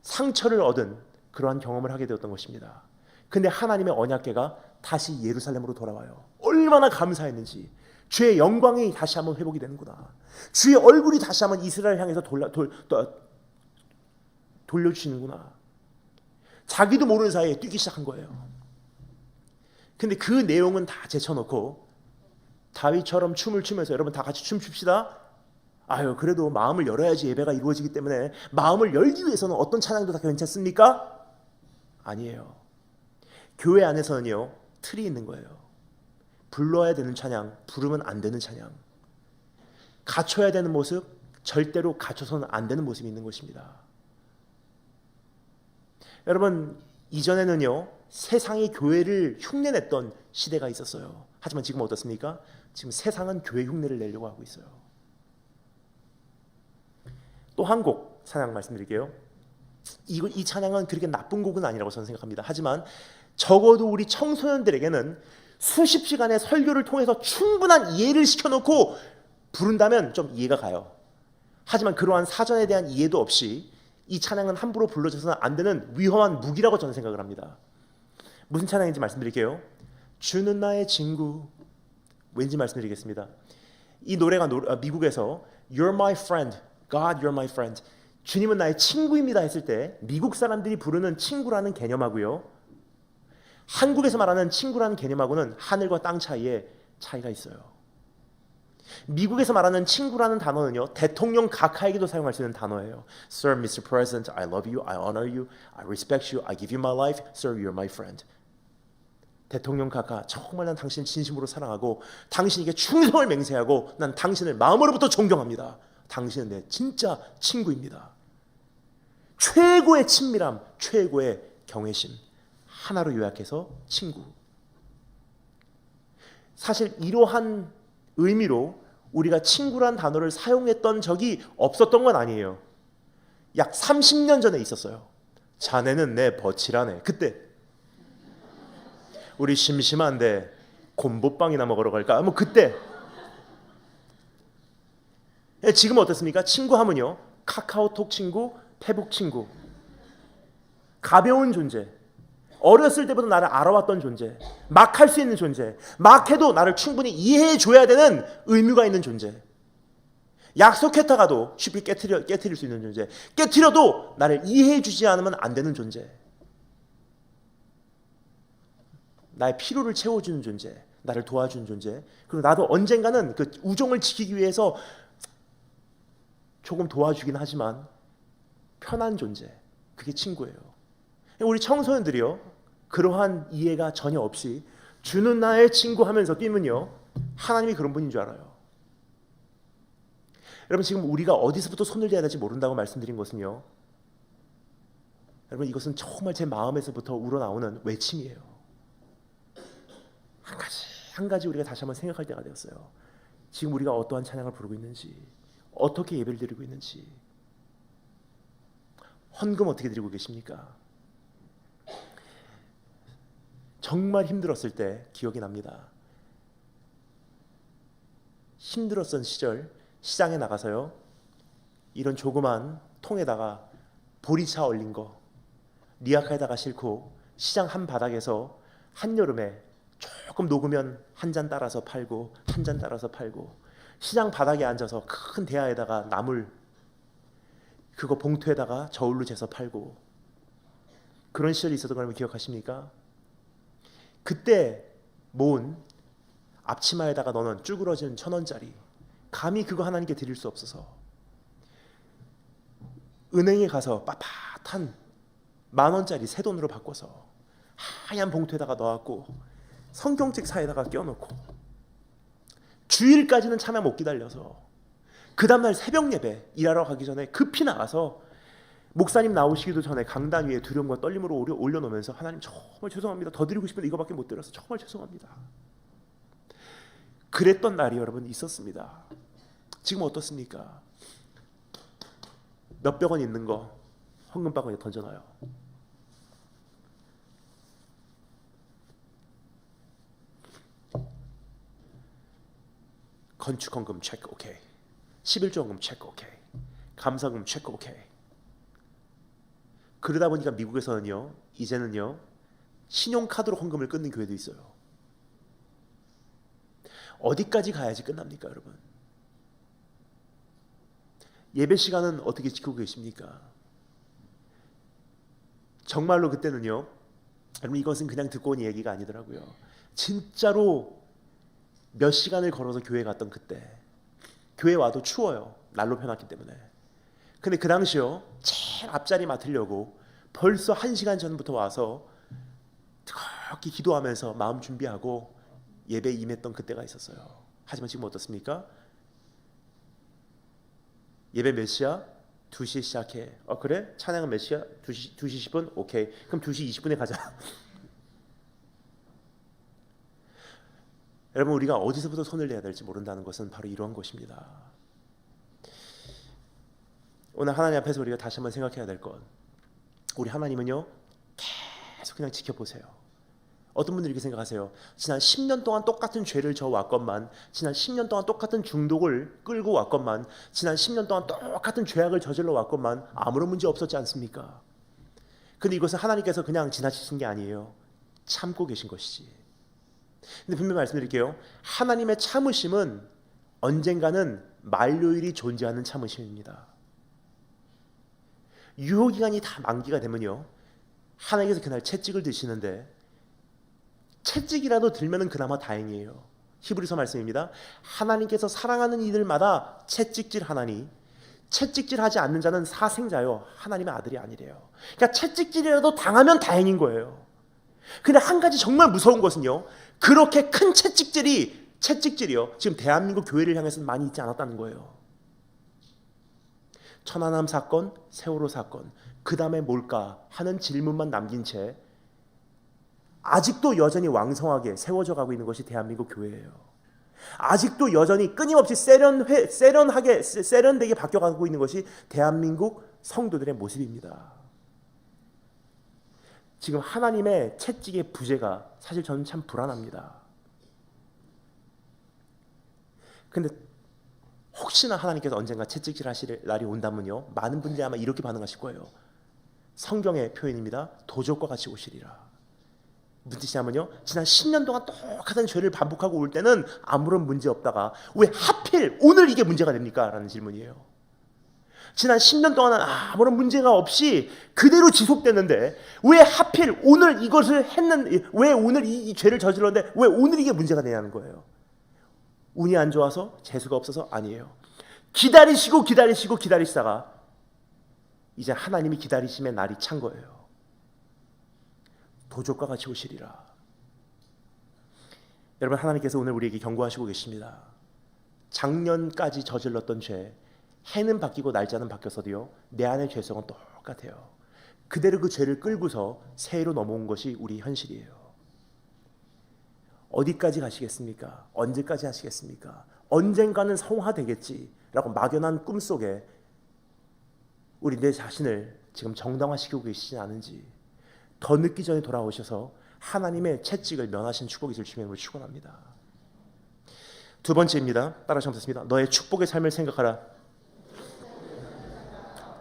상처를 얻은 그러한 경험을 하게 되었던 것입니다. 근데 하나님의 언약궤가 다시 예루살렘으로 돌아와요. 얼마나 감사했는지. 주의 영광이 다시 한번 회복이 되는구나. 주의 얼굴이 다시 한번 이스라엘 향해서 돌려주시는구나. 자기도 모르는 사이에 뛰기 시작한 거예요. 근데 그 내용은 다 제쳐놓고 다윗처럼 춤을 추면서, 여러분 다 같이 춤춥시다. 그래도 마음을 열어야지 예배가 이루어지기 때문에 마음을 열기 위해서는 어떤 찬양도 다 괜찮습니까? 아니에요. 교회 안에서는요 틀이 있는 거예요. 불러야 되는 찬양, 부르면 안 되는 찬양, 갖춰야 되는 모습, 절대로 갖춰서는 안 되는 모습이 있는 것입니다. 여러분, 이전에는요 세상이 교회를 흉내냈던 시대가 있었어요. 하지만 지금 어떻습니까? 지금 세상은 교회 흉내를 내려고 하고 있어요. 또 한 곡 찬양 말씀드릴게요. 이 찬양은 그렇게 나쁜 곡은 아니라고 저는 생각합니다. 하지만 적어도 우리 청소년들에게는 수십 시간의 설교를 통해서 충분한 이해를 시켜놓고 부른다면 좀 이해가 가요. 하지만 그러한 사전에 대한 이해도 없이 이 찬양은 함부로 불러져서는 안 되는 위험한 무기라고 저는 생각을 합니다. 무슨 찬양인지 말씀드릴게요. 주는 나의 친구. 왠지 말씀드리겠습니다. 이 노래가 미국에서 You're my friend, God, you're my friend. 주님은 나의 친구입니다 했을 때 미국 사람들이 부르는 친구라는 개념하고요, 한국에서 말하는 친구라는 개념하고는 하늘과 땅 차이에 차이가 있어요. 미국에서 말하는 친구라는 단어는요, 대통령 각하에게도 사용할 수 있는 단어예요. Sir, Mr. President, I love you, I honor you, I respect you, I give you my life. Sir, you're my friend. 대통령 각하, 정말 난 당신을 진심으로 사랑하고 당신에게 충성을 맹세하고 난 당신을 마음으로부터 존경합니다. 당신은 내 진짜 친구입니다. 최고의 친밀함, 최고의 경외심, 하나로 요약해서 친구. 사실 이러한 의미로 우리가 친구란 단어를 사용했던 적이 없었던 건 아니에요. 약 30년 전에 있었어요. 자네는 내 버치라네. 그때 우리 심심한데 곰보빵이나 먹으러 갈까? 뭐 그때. 지금 어떻습니까? 친구 하면요, 카카오톡 친구, 페북 친구, 가벼운 존재, 어렸을 때부터 나를 알아왔던 존재, 막 할 수 있는 존재, 막 해도 나를 충분히 이해해 줘야 되는 의무가 있는 존재, 약속했다가도 쉽게 깨트릴 수 있는 존재, 깨트려도 나를 이해해 주지 않으면 안 되는 존재, 나의 필요를 채워주는 존재, 나를 도와주는 존재, 그리고 나도 언젠가는 그 우정을 지키기 위해서 조금 도와주긴 하지만 편한 존재, 그게 친구예요. 우리 청소년들이요, 그러한 이해가 전혀 없이 주는 나의 친구 하면서 뛰면요, 하나님이 그런 분인 줄 알아요. 여러분, 지금 우리가 어디서부터 손을 대야 될지 모른다고 말씀드린 것은요, 여러분, 이것은 정말 제 마음에서부터 우러나오는 외침이에요. 한 가지 우리가 다시 한번 생각할 때가 되었어요. 지금 우리가 어떠한 찬양을 부르고 있는지, 어떻게 예배를 드리고 있는지, 헌금 어떻게 드리고 계십니까? 정말 힘들었을 때 기억이 납니다. 힘들었던 시절 시장에 나가서요, 이런 조그만 통에다가 보리차 얼린 거 리아카에다가 싣고 시장 한 바닥에서 한여름에 조금 녹으면 한 잔 따라서 팔고 한 잔 따라서 팔고, 시장 바닥에 앉아서 큰 대야에다가 나물 그거 봉투에다가 저울로 재서 팔고, 그런 시절이 있었던 걸 기억하십니까? 그때 모은 앞치마에다가 넣는 쭈그러진 1,000원짜리, 감히 그거 하나님께 드릴 수 없어서 은행에 가서 빳빳한 10,000원짜리 새 돈으로 바꿔서 하얀 봉투에다가 넣어갖고 성경책 사이에다가 껴놓고 주일까지는 차마 못 기다려서 그 다음날 새벽 예배 일하러 가기 전에 급히 나가서 목사님 나오시기도 전에 강단 위에 두려움과 떨림으로 올려놓으면서, 하나님 정말 죄송합니다, 더 드리고 싶은데 이거밖에 못 드려서 정말 죄송합니다. 그랬던 날이 여러분 있었습니다. 지금 어떻습니까? 몇백 원 있는 거 헌금바구니에 던져놔요. 건축헌금 체크 오케이, 11조헌금 체크 오케이, 감사금 체크 오케이. 그러다 보니까 미국에서는요, 이제는요, 신용카드로 헌금을 끊는 교회도 있어요. 어디까지 가야지 끝납니까, 여러분? 예배 시간은 어떻게 지키고 계십니까? 정말로 그때는요, 여러분, 이것은 그냥 듣고 온 얘기가 아니더라고요. 진짜로 몇 시간을 걸어서 교회 갔던 그때, 교회 와도 추워요, 난로 펴놨기 때문에. 근데 그 당시요, 제일 앞자리 맡으려고 벌써 1시간 전부터 와서 뜨겁게 기도하면서 마음 준비하고 예배에 임했던 그때가 있었어요. 하지만 지금 어떻습니까? 예배 몇 시야? 2시에 시작해. 그래? 찬양은 몇 시야? 2시 10분? 오케이. 그럼 2시 20분에 가자. 여러분, 우리가 어디서부터 손을 내야 될지 모른다는 것은 바로 이러한 것입니다. 오늘 하나님 앞에서 우리가 다시 한번 생각해야 될 것, 우리 하나님은요, 계속 그냥 지켜보세요. 어떤 분들이 이렇게 생각하세요. 지난 10년 동안 똑같은 죄를 져왔건만, 지난 10년 동안 똑같은 중독을 끌고 왔건만, 지난 10년 동안 똑같은 죄악을 저질러 왔건만 아무런 문제 없었지 않습니까? 근데 이것은 하나님께서 그냥 지나치신 게 아니에요. 참고 계신 것이지. 근데 분명히 말씀드릴게요. 하나님의 참으심은 언젠가는 만료일이 존재하는 참으심입니다. 유효기간이 다 만기가 되면요, 하나님께서 그날 채찍을 드시는데, 채찍이라도 들면은 그나마 다행이에요. 히브리서 말씀입니다. 하나님께서 사랑하는 이들마다 채찍질 하나니 채찍질하지 않는 자는 사생자요 하나님의 아들이 아니래요. 그러니까 채찍질이라도 당하면 다행인 거예요. 근데 한 가지 정말 무서운 것은요, 그렇게 큰 채찍질이요 지금 대한민국 교회를 향해서는 많이 있지 않았다는 거예요. 천안함 사건, 세월호 사건, 그 다음에 뭘까 하는 질문만 남긴 채 아직도 여전히 왕성하게 세워져 가고 있는 것이 대한민국 교회예요. 아직도 여전히 끊임없이 세련되게 바뀌어가고 있는 것이 대한민국 성도들의 모습입니다. 지금 하나님의 채찍의 부재가 사실 저는 참 불안합니다. 근데 혹시나 하나님께서 언젠가 채찍질 하실 날이 온다면요, 많은 분들이 아마 이렇게 반응하실 거예요. 성경의 표현입니다. 도적과 같이 오시리라. 무슨 뜻이냐면요, 지난 10년 동안 똑같은 죄를 반복하고 올 때는 아무런 문제 없다가 왜 하필 오늘 이게 문제가 됩니까? 라는 질문이에요. 지난 10년 동안은 아무런 문제가 없이 그대로 지속됐는데 왜 하필 오늘 이것을 왜 오늘 이 죄를 저질렀는데 왜 오늘 이게 문제가 되냐는 거예요. 운이 안 좋아서, 재수가 없어서? 아니에요. 기다리시다가 이제 하나님이 기다리심의 날이 찬 거예요. 도적과 같이 오시리라. 여러분, 하나님께서 오늘 우리에게 경고하시고 계십니다. 작년까지 저질렀던 죄, 해는 바뀌고 날짜는 바뀌었어도요, 내 안의 죄성은 똑같아요. 그대로 그 죄를 끌고서 새해로 넘어온 것이 우리 현실이에요. 어디까지 가시겠습니까? 언제까지 하시겠습니까? 언젠가는 성화되겠지라고 막연한 꿈속에 우리 내 자신을 지금 정당화시키고 계시지 않은지, 더 늦기 전에 돌아오셔서 하나님의 채찍을 면하신 축복이 있을 주님을 축원합니다. 두 번째입니다. 따라서 하셨습니다. 너의 축복의 삶을 생각하라.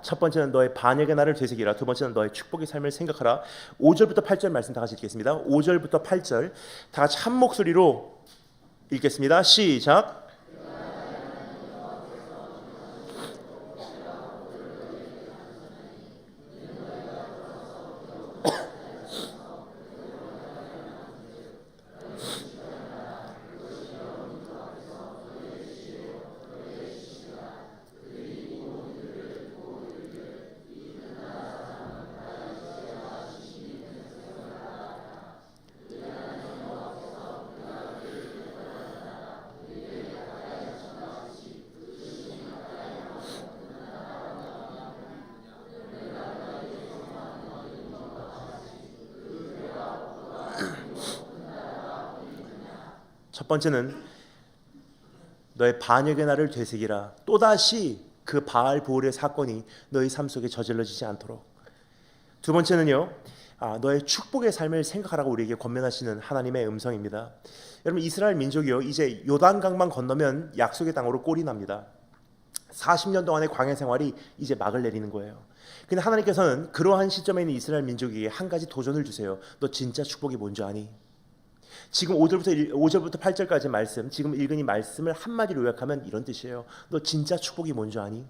첫 번째는 너의 반역의 날을 되새기라. 두 번째는 너의 축복의 삶을 생각하라. 5절부터 8절 말씀 다 같이 읽겠습니다. 5절부터 8절 다 같이 한 목소리로 읽겠습니다. 시작. 첫 번째는 너의 반역의 날을 되새기라. 또다시 그 바알 보울의 사건이 너희 삶 속에 저질러지지 않도록. 두 번째는요, 너의 축복의 삶을 생각하라고 우리에게 권면하시는 하나님의 음성입니다. 여러분, 이스라엘 민족이요, 이제 요단강만 건너면 약속의 땅으로 꼴이 납니다. 40년 동안의 광야 생활이 이제 막을 내리는 거예요. 근데 하나님께서는 그러한 시점에 있는 이스라엘 민족에게 한 가지 도전을 주세요. 너 진짜 축복이 뭔지 아니? 지금 5절부터 8절까지 말씀, 지금 읽은 이 말씀을 한마디로 요약하면 이런 뜻이에요. 너 진짜 축복이 뭔지 아니?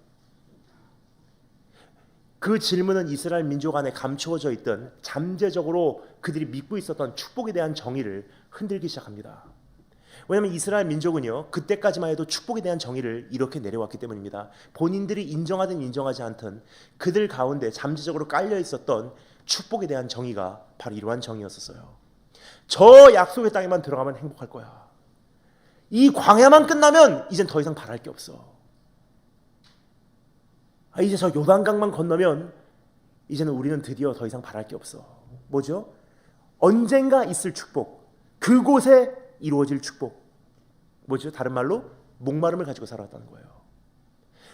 그 질문은 이스라엘 민족 안에 감추어져 있던 잠재적으로 그들이 믿고 있었던 축복에 대한 정의를 흔들기 시작합니다. 왜냐하면 이스라엘 민족은요, 그때까지만 해도 축복에 대한 정의를 이렇게 내려왔기 때문입니다. 본인들이 인정하든 인정하지 않든 그들 가운데 잠재적으로 깔려 있었던 축복에 대한 정의가 바로 이러한 정의였었어요. 저 약속의 땅에만 들어가면 행복할 거야. 이 광야만 끝나면 이젠 더 이상 바랄 게 없어. 이제 저 요단강만 건너면 이제는 우리는 드디어 더 이상 바랄 게 없어. 뭐죠? 언젠가 있을 축복, 그곳에 이루어질 축복. 뭐죠? 다른 말로 목마름을 가지고 살아왔다는 거예요.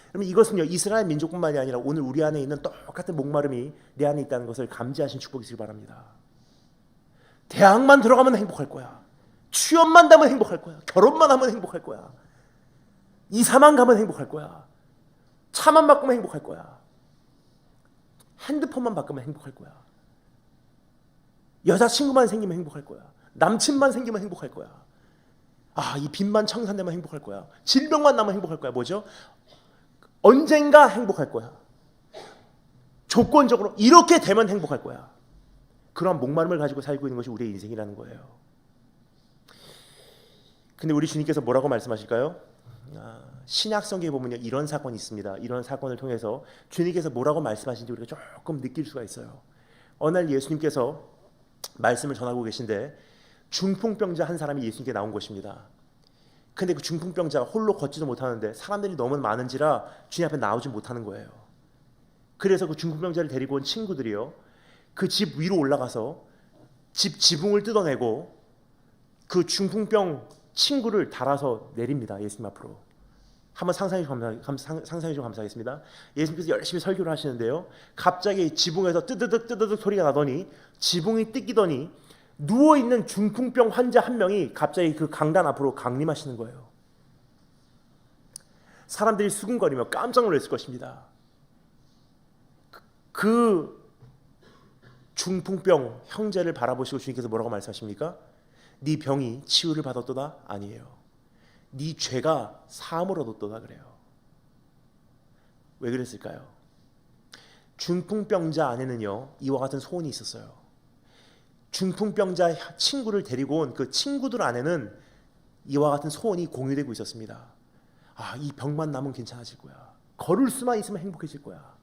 그러면 이것은요, 이스라엘 민족뿐만이 아니라 오늘 우리 안에 있는 똑같은 목마름이 내 안에 있다는 것을 감지하신 축복이시길 바랍니다. 대학만 들어가면 행복할 거야. 취업만 되면 행복할 거야. 결혼만 하면 행복할 거야. 이사만 가면 행복할 거야. 차만 바꾸면 행복할 거야. 핸드폰만 바꾸면 행복할 거야. 여자친구만 생기면 행복할 거야. 남친만 생기면 행복할 거야. 이 빚만 청산되면 행복할 거야. 질병만 나면 행복할 거야. 뭐죠? 언젠가 행복할 거야. 조건적으로 이렇게 되면 행복할 거야. 그런 목마름을 가지고 살고 있는 것이 우리의 인생이라는 거예요. 근데 우리 주님께서 뭐라고 말씀하실까요? 신약 성경에 보면요, 이런 사건이 있습니다. 이런 사건을 통해서 주님께서 뭐라고 말씀하시는지 우리가 조금 느낄 수가 있어요. 어느 날 예수님께서 말씀을 전하고 계신데 중풍병자 한 사람이 예수님께 나온 것입니다. 근데 그 중풍병자가 홀로 걷지도 못하는데 사람들이 너무 많은지라 주님 앞에 나오지 못하는 거예요. 그래서 그 중풍병자를 데리고 온 친구들이요, 그 집 위로 올라가서 집 지붕을 뜯어내고 그 중풍병 친구를 달아서 내립니다. 예수님 앞으로. 한번 상상해 좀 감사하겠습니다. 예수님께서 열심히 설교를 하시는데요, 갑자기 지붕에서 뜨드득 소리가 나더니 지붕이 뜯기더니 누워있는 중풍병 환자 한 명이 갑자기 그 강단 앞으로 강림하시는 거예요. 사람들이 수군거리며 깜짝 놀랐을 것입니다. 그 중풍병 형제를 바라보시고 주님께서 뭐라고 말씀하십니까? 네 병이 치유를 받았도다? 아니에요. 네 죄가 사함을 얻었도다 그래요. 왜 그랬을까요? 중풍병자 안에는요, 이와 같은 소원이 있었어요. 중풍병자 친구를 데리고 온 그 친구들 안에는 이와 같은 소원이 공유되고 있었습니다. 이 병만 나면 괜찮아질 거야. 걸을 수만 있으면 행복해질 거야.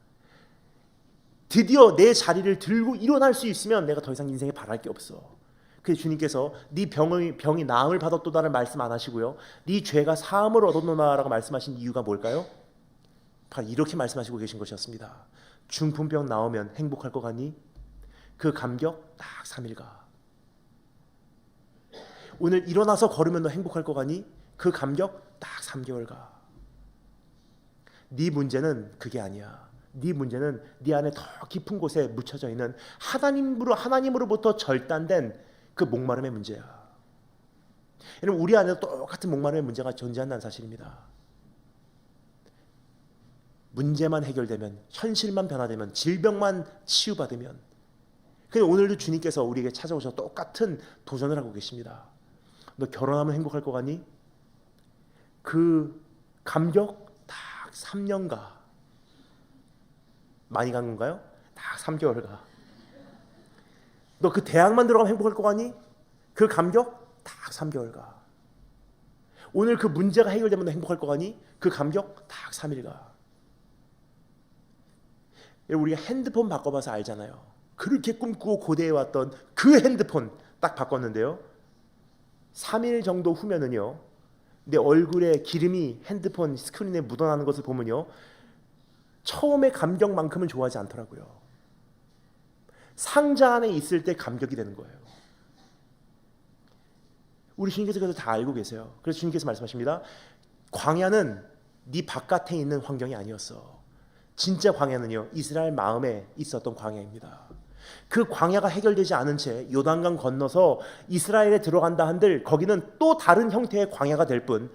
드디어 내 자리를 들고 일어날 수 있으면 내가 더 이상 인생에 바랄 게 없어. 그래서 주님께서 네 병이 나음을 받았도다를 말씀 안 하시고요, 네 죄가 사함을 얻었노나라고 말씀하신 이유가 뭘까요? 바로 이렇게 말씀하시고 계신 것이었습니다. 중풍병 나오면 행복할 것 같니? 그 감격 딱 3일 가. 오늘 일어나서 걸으면 너 행복할 것 같니? 그 감격 딱 3개월 가. 네 문제는 그게 아니야. 네 문제는 네 안에 더 깊은 곳에 묻혀져 있는 하나님으로부터 절단된 그 목마름의 문제야. 여러분, 우리 안에도 똑같은 목마름의 문제가 존재한다는 사실입니다. 문제만 해결되면, 현실만 변화되면, 질병만 치유받으면. 근데 오늘도 주님께서 우리에게 찾아오셔서 똑같은 도전을 하고 계십니다. 너 결혼하면 행복할 것 같니? 그 감격 딱 3년 가. 많이 간 건가요? 딱 3개월 가. 너 그 대학만 들어가면 행복할 것 같니? 그 감격 딱 3개월 가. 오늘 그 문제가 해결되면 너 행복할 것 같니? 그 감격 딱 3일 가. 우리가 핸드폰 바꿔봐서 알잖아요. 그렇게 꿈꾸고 고대해왔던 그 핸드폰 딱 바꿨는데요, 3일 정도 후면은요, 내 얼굴에 기름이 핸드폰 스크린에 묻어나는 것을 보면요, 처음에 감격만큼은 좋아하지 않더라고요. 상자 안에 있을 때 감격이 되는 거예요. 우리 주님께서 그래서 다 알고 계세요. 그래서 주님께서 말씀하십니다. 광야는 네 바깥에 있는 환경이 아니었어. 진짜 광야는요, 이스라엘 마음에 있었던 광야입니다. 그 광야가 해결되지 않은 채 요단강 건너서 이스라엘에 들어간다 한들 거기는 또 다른 형태의 광야가 될 뿐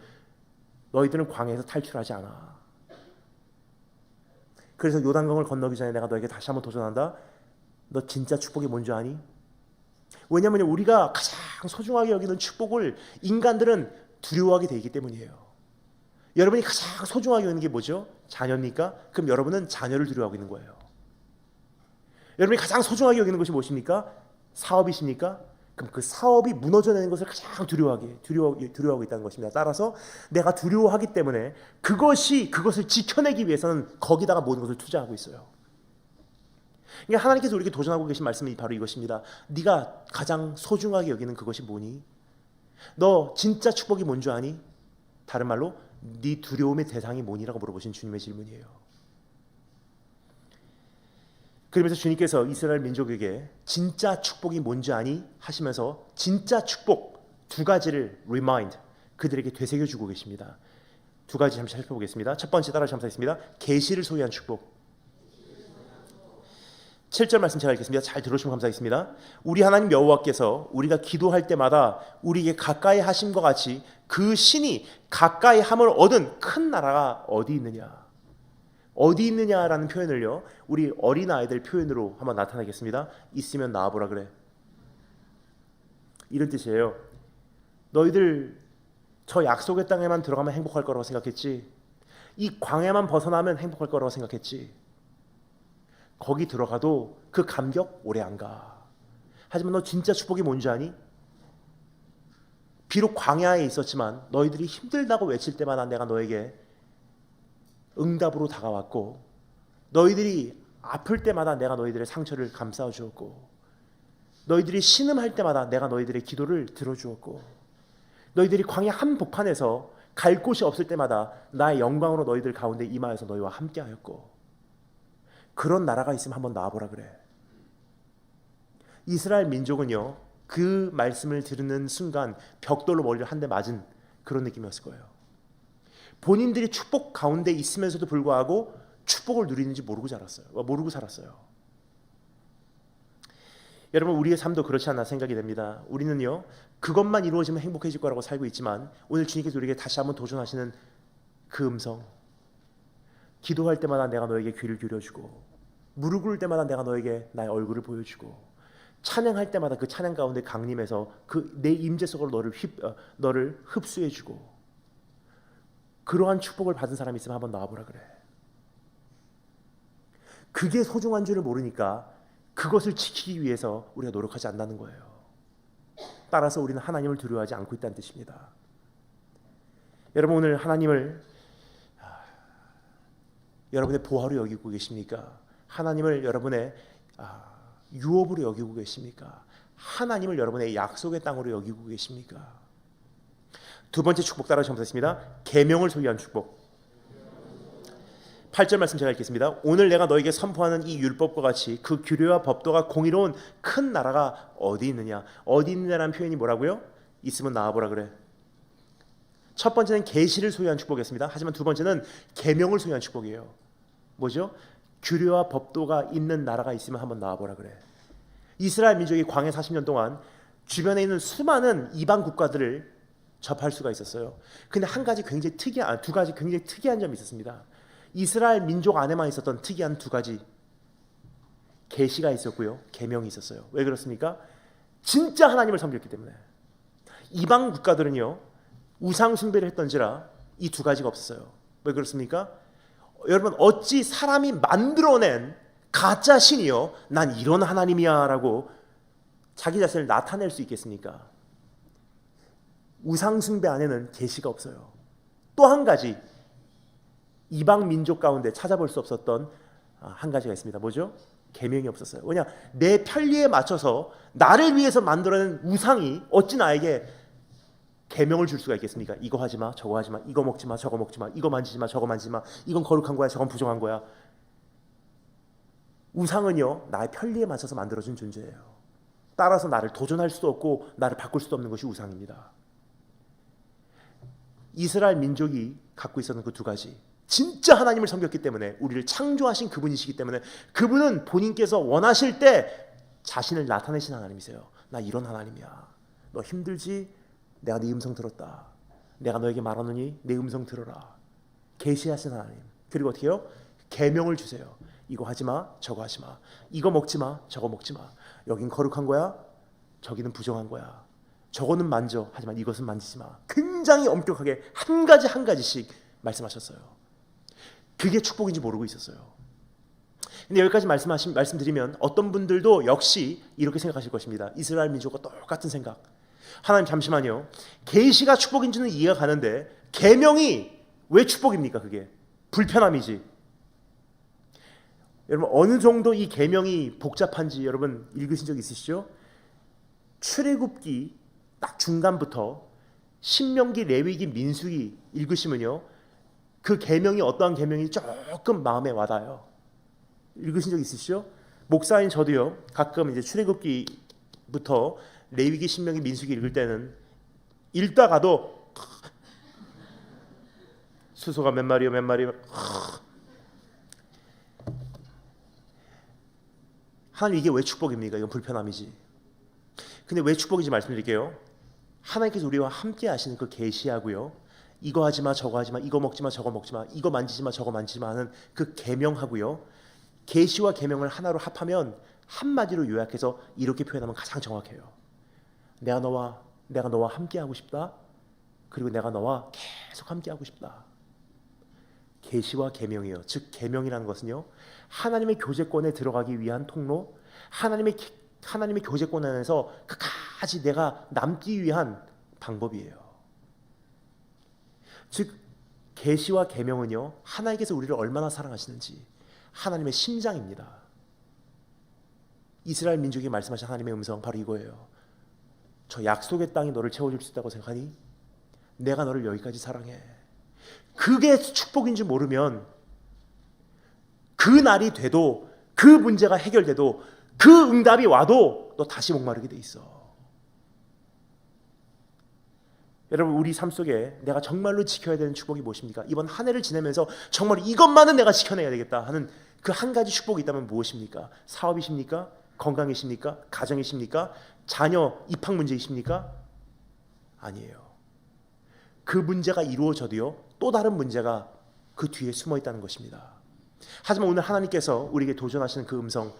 너희들은 광야에서 탈출하지 않아. 그래서 요단강을 건너기 전에 내가 너에게 다시 한번 도전한다. 너 진짜 축복이 뭔지 아니? 왜냐하면 우리가 가장 소중하게 여기는 축복을 인간들은 두려워하게 되기 때문이에요. 여러분이 가장 소중하게 여기는 게 뭐죠? 자녀입니까? 그럼 여러분은 자녀를 두려워하고 있는 거예요. 여러분이 가장 소중하게 여기는 것이 무엇입니까? 사업이십니까? 그럼 그 사업이 무너져내는 것을 가장 두려워하고 있다는 것입니다. 따라서 내가 두려워하기 때문에 그것을 지켜내기 위해서는 거기다가 모든 것을 투자하고 있어요. 그러니까 하나님께서 우리에게 도전하고 계신 말씀이 바로 이것입니다. 네가 가장 소중하게 여기는 그것이 뭐니? 너 진짜 축복이 뭔 줄 아니? 다른 말로 네 두려움의 대상이 뭐니라고 물어보신 주님의 질문이에요. 그러면서 주님께서 이스라엘 민족에게 진짜 축복이 뭔지 아니? 하시면서 진짜 축복 두 가지를 그들에게 되새겨주고 계십니다. 두 가지 잠시 살펴보겠습니다. 첫 번째 따라 감사했습니다. 계시를 소유한 축복. 7절 말씀 제가 읽겠습니다. 잘 들어주시면 감사하겠습니다. 우리 하나님 여호와께서 우리가 기도할 때마다 우리에게 가까이 하심과 같이 그 신이 가까이 함을 얻은 큰 나라가 어디 있느냐. 어디 있느냐라는 표현을요, 우리 어린아이들 표현으로 한번 나타내겠습니다. 있으면 나와보라 그래. 이런 뜻이에요. 너희들 저 약속의 땅에만 들어가면 행복할 거라고 생각했지. 이 광야만 벗어나면 행복할 거라고 생각했지. 거기 들어가도 그 감격 오래 안 가. 하지만 너 진짜 축복이 뭔지 아니? 비록 광야에 있었지만 너희들이 힘들다고 외칠 때마다 내가 너에게 응답으로 다가왔고, 너희들이 아플 때마다 내가 너희들의 상처를 감싸 주었고, 너희들이 신음할 때마다 내가 너희들의 기도를 들어주었고, 너희들이 광야 한복판에서 갈 곳이 없을 때마다 나의 영광으로 너희들 가운데 임하여서 너희와 함께하였고, 그런 나라가 있으면 한번 나와보라 그래. 이스라엘 민족은요, 그 말씀을 들은 순간 벽돌로 머리를 한 대 맞은 그런 느낌이었을 거예요. 본인들이 축복 가운데 있으면서도 불구하고 축복을 누리는지 모르고 살았어요. 여러분, 우리의 삶도 그렇지 않나 생각이 됩니다. 우리는요, 그것만 이루어지면 행복해질 거라고 살고 있지만, 오늘 주님께서 우리에게 다시 한번 도전하시는 그 음성, 기도할 때마다 내가 너에게 귀를 기울여주고, 무릎 꿇을 때마다 내가 너에게 나의 얼굴을 보여주고, 찬양할 때마다 그 찬양 가운데 강림해서 그 내 임재 속으로 너를 흡수해주고, 그러한 축복을 받은 사람이 있으면 한번 나와보라 그래. 그게 소중한 줄을 모르니까 그것을 지키기 위해서 우리가 노력하지 않는다는 거예요. 따라서 우리는 하나님을 두려워하지 않고 있다는 뜻입니다. 여러분, 오늘 하나님을 여러분의 보화로 여기고 계십니까? 하나님을 여러분의 유업으로 여기고 계십니까? 하나님을 여러분의 약속의 땅으로 여기고 계십니까? 두 번째 축복 따라 전하겠습니다. 계명을 소유한 축복. 8절 말씀 제가 읽겠습니다. 오늘 내가 너에게 선포하는 이 율법과 같이 그 규례와 법도가 공의로운 큰 나라가 어디 있느냐. 어디 있느냐라는 표현이 뭐라고요? 있으면 나와보라 그래. 첫 번째는 계시를 소유한 축복이었습니다. 하지만 두 번째는 계명을 소유한 축복이에요. 뭐죠? 규례와 법도가 있는 나라가 있으면 한번 나와보라 그래. 이스라엘 민족이 광야 40년 동안 주변에 있는 수많은 이방 국가들을 접할 수가 있었어요. 근데 두 가지 굉장히 특이한 점이 있었습니다. 이스라엘 민족 안에만 있었던 특이한 두 가지, 계시가 있었고요, 계명이 있었어요. 왜 그렇습니까? 진짜 하나님을 섬겼기 때문에. 이방 국가들은요, 우상 숭배를 했던지라 이 두 가지가 없었어요. 왜 그렇습니까? 여러분, 어찌 사람이 만들어낸 가짜 신이요, 난 이런 하나님이야 라고 자기 자신을 나타낼 수 있겠습니까? 우상 숭배 안에는 계시가 없어요. 또 한 가지, 이방 민족 가운데 찾아볼 수 없었던 한 가지가 있습니다. 뭐죠? 계명이 없었어요. 왜냐? 내 편리에 맞춰서 나를 위해서 만들어낸 우상이 어찌 나에게 계명을 줄 수가 있겠습니까? 이거 하지 마, 저거 하지 마, 이거 먹지 마, 저거 먹지 마, 이거 만지지 마, 저거 만지지 마, 이건 거룩한 거야, 저건 부정한 거야. 우상은요, 나의 편리에 맞춰서 만들어진 존재예요. 따라서 나를 도전할 수도 없고 나를 바꿀 수도 없는 것이 우상입니다. 이스라엘 민족이 갖고 있었던 그 두 가지, 진짜 하나님을 섬겼기 때문에, 우리를 창조하신 그분이시기 때문에, 그분은 본인께서 원하실 때 자신을 나타내신 하나님이세요. 나 이런 하나님이야. 너 힘들지? 내가 네 음성 들었다. 내가 너에게 말하노니 내 음성 들어라. 계시하신 하나님. 그리고 어떻게 해요? 계명을 주세요. 이거 하지 마, 저거 하지 마. 이거 먹지 마, 저거 먹지 마. 여긴 거룩한 거야, 저기는 부정한 거야. 저거는 만져, 하지만 이것은 만지지 마. 굉장히 엄격하게 한 가지 한 가지씩 말씀하셨어요. 그게 축복인지 모르고 있었어요. 근데 여기까지 말씀드리면 어떤 분들도 역시 이렇게 생각하실 것입니다. 이스라엘 민족과 똑같은 생각. 하나님, 잠시만요. 계시가 축복인지는 이해가 가는데 계명이 왜 축복입니까? 그게 불편함이지. 여러분, 어느 정도 이 계명이 복잡한지 여러분 읽으신 적 있으시죠? 출애굽기 딱 중간부터 신명기, 레위기, 민수기 읽으시면요, 그 계명이 어떠한 계명이 조금 마음에 와닿아요. 읽으신 적 있으시죠? 목사인 저도요, 가끔 이제 출애굽기부터 레위기, 신명기, 민수기 읽을 때는 읽다가도 수소가 몇 마리요, 하나님 이게 왜 축복입니까? 이건 불편함이지. 근데 왜 축복인지 말씀드릴게요. 하나님께서 우리와 함께 하시는 그 계시하고요, 이거 하지마 저거 하지마 이거 먹지마 저거 먹지마 이거 만지지마 저거 만지지마 하는 그 계명하고요, 계시와 계명을 하나로 합하면 한마디로 요약해서 이렇게 표현하면 가장 정확해요. 내가 너와 함께 하고 싶다. 그리고 내가 너와 계속 함께 하고 싶다. 계시와 계명이요. 즉 계명이라는 것은요, 하나님의 교제권에 들어가기 위한 통로, 하나님의 교제권 안에서 끝까지 내가 남기 위한 방법이에요. 즉 계시와 계명은요, 하나님께서 우리를 얼마나 사랑하시는지 하나님의 심장입니다. 이스라엘 민족이 말씀하신 하나님의 음성 바로 이거예요. 저 약속의 땅이 너를 채워줄 수 있다고 생각하니? 내가 너를 여기까지 사랑해. 그게 축복인 줄 모르면 그 날이 돼도, 그 문제가 해결돼도, 그 응답이 와도 너 다시 목마르게 돼 있어. 여러분, 우리 삶 속에 내가 정말로 지켜야 되는 축복이 무엇입니까? 이번 한 해를 지내면서 정말 이것만은 내가 지켜내야 되겠다 하는 그 한 가지 축복이 있다면 무엇입니까? 사업이십니까? 건강이십니까? 가정이십니까? 자녀 입학 문제이십니까? 아니에요. 그 문제가 이루어져도요, 또 다른 문제가 그 뒤에 숨어 있다는 것입니다. 하지만 오늘 하나님께서 우리에게 도전하시는 그 음성,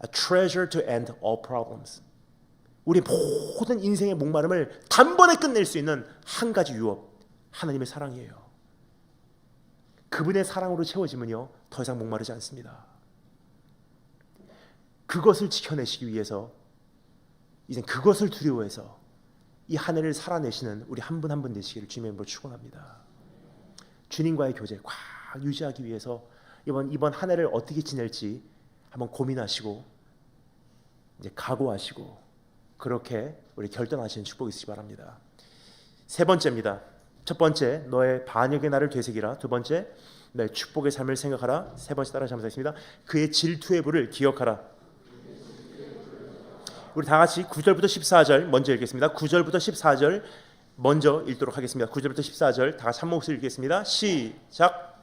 A treasure to end all problems, 우리 모든 인생의 목마름을 단번에 끝낼 수 있는 한 가지 유업, 하나님의 사랑이에요. 그분의 사랑으로 채워지면요, 더 이상 목마르지 않습니다. 그것을 지켜내시기 위해서, 이제 그것을 두려워해서 이 한 해를 살아내시는 우리 한 분 한 분 되시기를 주님의 이름으로 축원합니다. 주님과의 교제 꽉 유지하기 위해서 이번 한 해를 어떻게 지낼지 한번 고민하시고 이제 각오하시고 그렇게 우리 결단하시는 축복이 있으시기 바랍니다. 세 번째입니다. 첫 번째, 너의 반역의 날을 되새기라. 두 번째, 너의 축복의 삶을 생각하라. 세 번째, 따라 하겠습니다. 그의 질투의 불을 기억하라. 우리 다 같이 9절부터 14절 먼저 읽겠습니다. 9절부터 14절 먼저 읽도록 하겠습니다. 9절부터 14절 다 같이 한 목소리 읽겠습니다. 시작.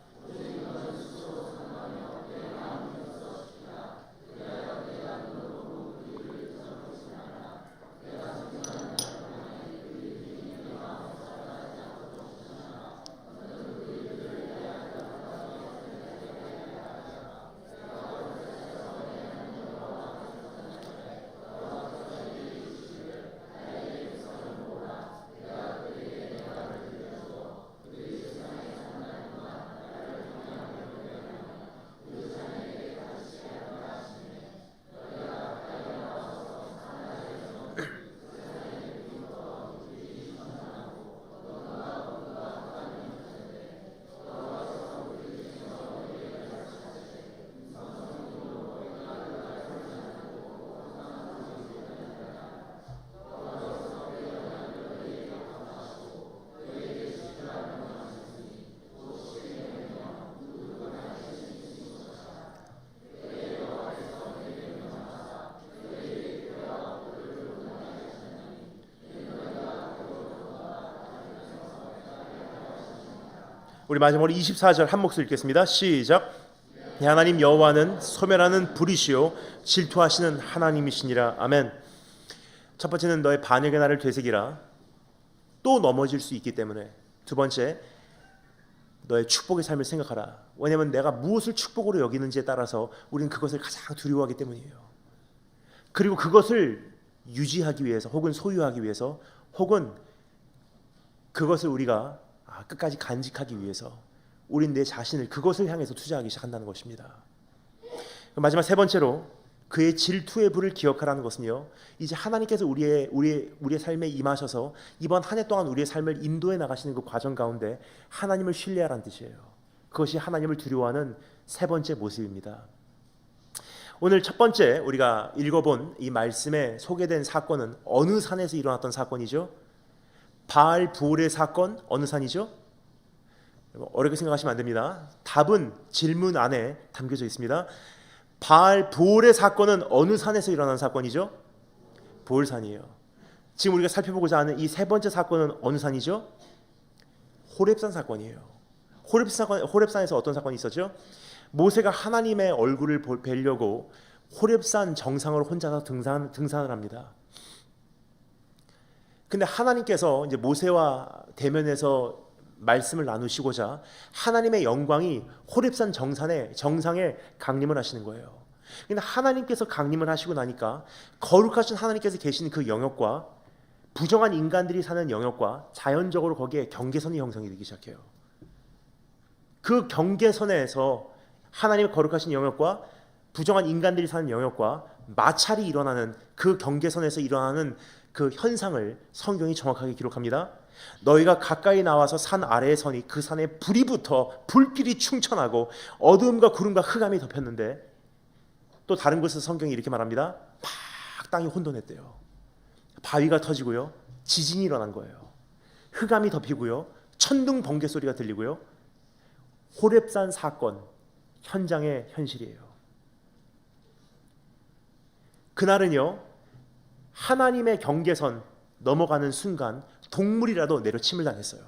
우리 마지막으로 24절 한 목소리 읽겠습니다. 시작. 하나님 여호와는 소멸하는 불이시요 질투하시는 하나님이시니라. 아멘. 첫 번째는 너의 반역의 날을 되새기라. 또 넘어질 수 있기 때문에. 두 번째, 너의 축복의 삶을 생각하라. 왜냐하면 내가 무엇을 축복으로 여기는지에 따라서 우리는 그것을 가장 두려워하기 때문이에요. 그리고 그것을 유지하기 위해서 혹은 소유하기 위해서 혹은 그것을 우리가 끝까지 간직하기 위해서 우린 내 자신을 그것을 향해서 투자하기 시작한다는 것입니다. 마지막 세 번째로 그의 질투의 불을 기억하라는 것은요, 이제 하나님께서 우리의 삶에 임하셔서 이번 한 해 동안 우리의 삶을 인도해 나가시는 그 과정 가운데 하나님을 신뢰하라는 뜻이에요. 그것이 하나님을 두려워하는 세 번째 모습입니다. 오늘 첫 번째 우리가 읽어본 이 말씀에 소개된 사건은 어느 산에서 일어났던 사건이죠? 바알 부올의 사건. 어느 산이죠? 어렵게 생각하시면 안 됩니다. 답은 질문 안에 담겨져 있습니다. 바알 부올의 사건은 어느 산에서 일어난 사건이죠? 부올산이에요. 지금 우리가 살펴보고자 하는 이 세 번째 사건은 어느 산이죠? 호렙산 사건이에요. 호렙산에서 어떤 사건이 있었죠? 모세가 하나님의 얼굴을 뵈려고 호렙산 정상으로 혼자서 등산을 합니다. 근데 하나님께서 이제 모세와 대면해서 말씀을 나누시고자 하나님의 영광이 호렙산 정상에 강림을 하시는 거예요. 근데 하나님께서 강림을 하시고 나니까 거룩하신 하나님께서 계신 그 영역과 부정한 인간들이 사는 영역과 자연적으로 거기에 경계선이 형성이 되기 시작해요. 그 경계선에서 하나님의 거룩하신 영역과 부정한 인간들이 사는 영역과 마찰이 일어나는 그 경계선에서 일어나는 그 현상을 성경이 정확하게 기록합니다. 너희가 가까이 나와서 산 아래에 서니 그 산에 불이 붙어 불길이 충천하고 어두움과 구름과 흑암이 덮였는데, 또 다른 곳에서 성경이 이렇게 말합니다. 막 땅이 혼돈했대요. 바위가 터지고요, 지진이 일어난 거예요. 흑암이 덮이고요, 천둥 번개 소리가 들리고요. 호렙산 사건 현장의 현실이에요. 그날은요, 하나님의 경계선 넘어가는 순간 동물이라도 내려침을 당했어요.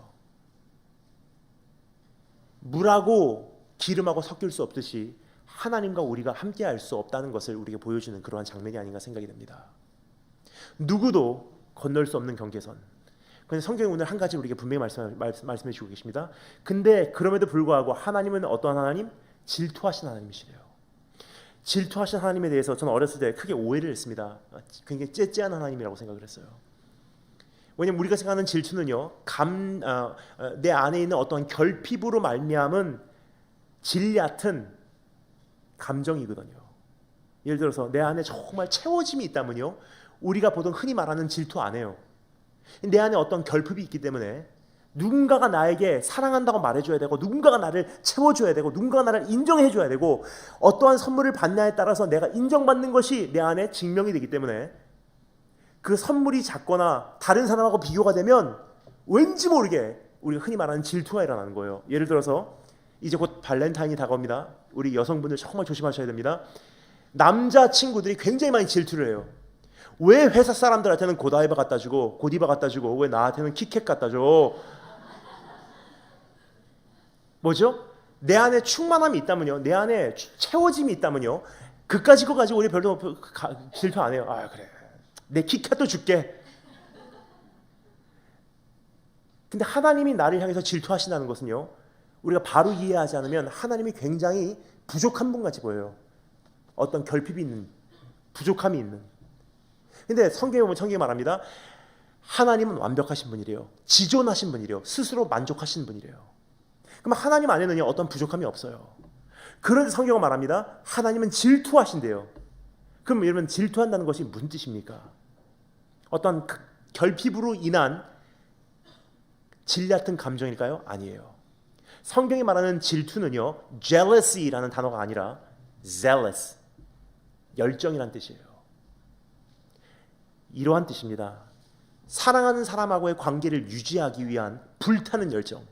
물하고 기름하고 섞일 수 없듯이 하나님과 우리가 함께할 수 없다는 것을 우리에게 보여주는 그러한 장면이 아닌가 생각이 됩니다. 누구도 건널 수 없는 경계선. 그런데 성경이 오늘 한 가지 우리에게 분명히 말씀해 주고 계십니다. 근데 그럼에도 불구하고 하나님은 어떠한 하나님? 질투하신 하나님이시래요. 질투하신 하나님에 대해서 저는 어렸을 때 크게 오해를 했습니다. 굉장히 째째한 하나님이라고 생각을 했어요. 왜냐하면 우리가 생각하는 질투는요, 내 안에 있는 어떤 결핍으로 말미암은 질 얕은 감정이거든요. 예를 들어서 내 안에 정말 채워짐이 있다면요, 우리가 보통 흔히 말하는 질투 안 해요. 내 안에 어떤 결핍이 있기 때문에 누군가가 나에게 사랑한다고 말해줘야 되고, 누군가가 나를 채워줘야 되고, 누군가가 나를 인정해줘야 되고, 어떠한 선물을 받냐에 따라서 내가 인정받는 것이 내 안에 증명이 되기 때문에 그 선물이 작거나 다른 사람하고 비교가 되면 왠지 모르게 우리가 흔히 말하는 질투가 일어나는 거예요. 예를 들어서 이제 곧 발렌타인이 다가옵니다. 우리 여성분들 정말 조심하셔야 됩니다. 남자 친구들이 굉장히 많이 질투를 해요. 왜 회사 사람들한테는 고다이바 갖다 주고 고디바 갖다 주고 왜 나한테는 키캣 갖다 줘? 뭐죠? 내 안에 충만함이 있다면요, 내 안에 채워짐이 있다면요, 그까짓 거 가지고 우리 별로 질투 안 해요. 아, 그래, 내 키캣도 줄게. 근데 하나님이 나를 향해서 질투하신다는 것은요, 우리가 바로 이해하지 않으면 하나님이 굉장히 부족한 분 같이 보여요. 어떤 결핍이 있는, 부족함이 있는. 근데 성경에 보면 성경이 말합니다. 하나님은 완벽하신 분이래요. 지존하신 분이래요. 스스로 만족하신 분이래요. 그럼 하나님 안에는 어떤 부족함이 없어요. 그런데 성경은 말합니다. 하나님은 질투하신대요. 그럼 여러분, 질투한다는 것이 무슨 뜻입니까? 어떤 결핍으로 인한 질 얕은 감정일까요? 아니에요. 성경이 말하는 질투는요, jealousy라는 단어가 아니라 zealous, 열정이란 뜻이에요. 이러한 뜻입니다. 사랑하는 사람하고의 관계를 유지하기 위한 불타는 열정.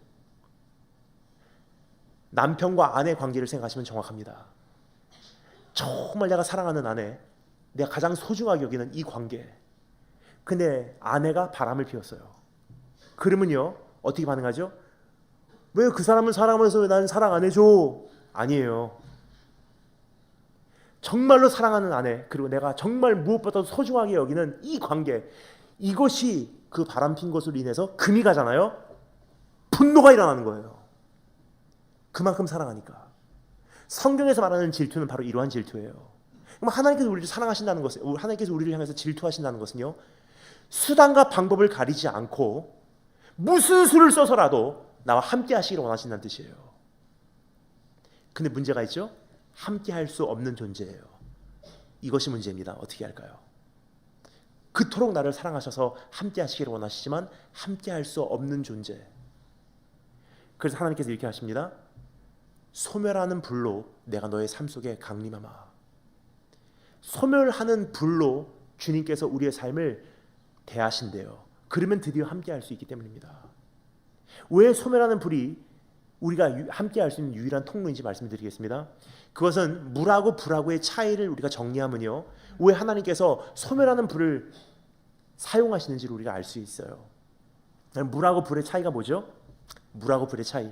남편과 아내 관계를 생각하시면 정확합니다. 정말 내가 사랑하는 아내, 내가 가장 소중하게 여기는 이 관계. 근데 아내가 바람을 피웠어요. 그러면요, 어떻게 반응하죠? 왜 그 사람은 사랑하면서 왜 나는 사랑 안 해줘? 아니에요. 정말로 사랑하는 아내, 그리고 내가 정말 무엇보다도 소중하게 여기는 이 관계, 이것이 그 바람핀 것으로 인해서 금이 가잖아요. 분노가 일어나는 거예요. 그만큼 사랑하니까. 성경에서 말하는 질투는 바로 이러한 질투예요. 그럼 하나님께서 우리를 사랑하신다는 것은, 하나님께서 우리를 향해서 질투하신다는 것은요, 수단과 방법을 가리지 않고 무슨 수를 써서라도 나와 함께 하시기를 원하신다는 뜻이에요. 근데 문제가 있죠? 함께 할 수 없는 존재예요. 이것이 문제입니다. 어떻게 할까요? 그토록 나를 사랑하셔서 함께 하시기를 원하시지만 함께 할 수 없는 존재. 그래서 하나님께서 이렇게 하십니다. 소멸하는 불로 내가 너의 삶 속에 강림하마. 소멸하는 불로 주님께서 우리의 삶을 대하신대요. 그러면 드디어 함께 할 수 있기 때문입니다. 왜 소멸하는 불이 우리가 함께 할 수 있는 유일한 통로인지 말씀드리겠습니다. 그것은 물하고 불하고의 차이를 우리가 정리하면요, 왜 하나님께서 소멸하는 불을 사용하시는지를 우리가 알 수 있어요. 물하고 불의 차이가 뭐죠? 물하고 불의 차이.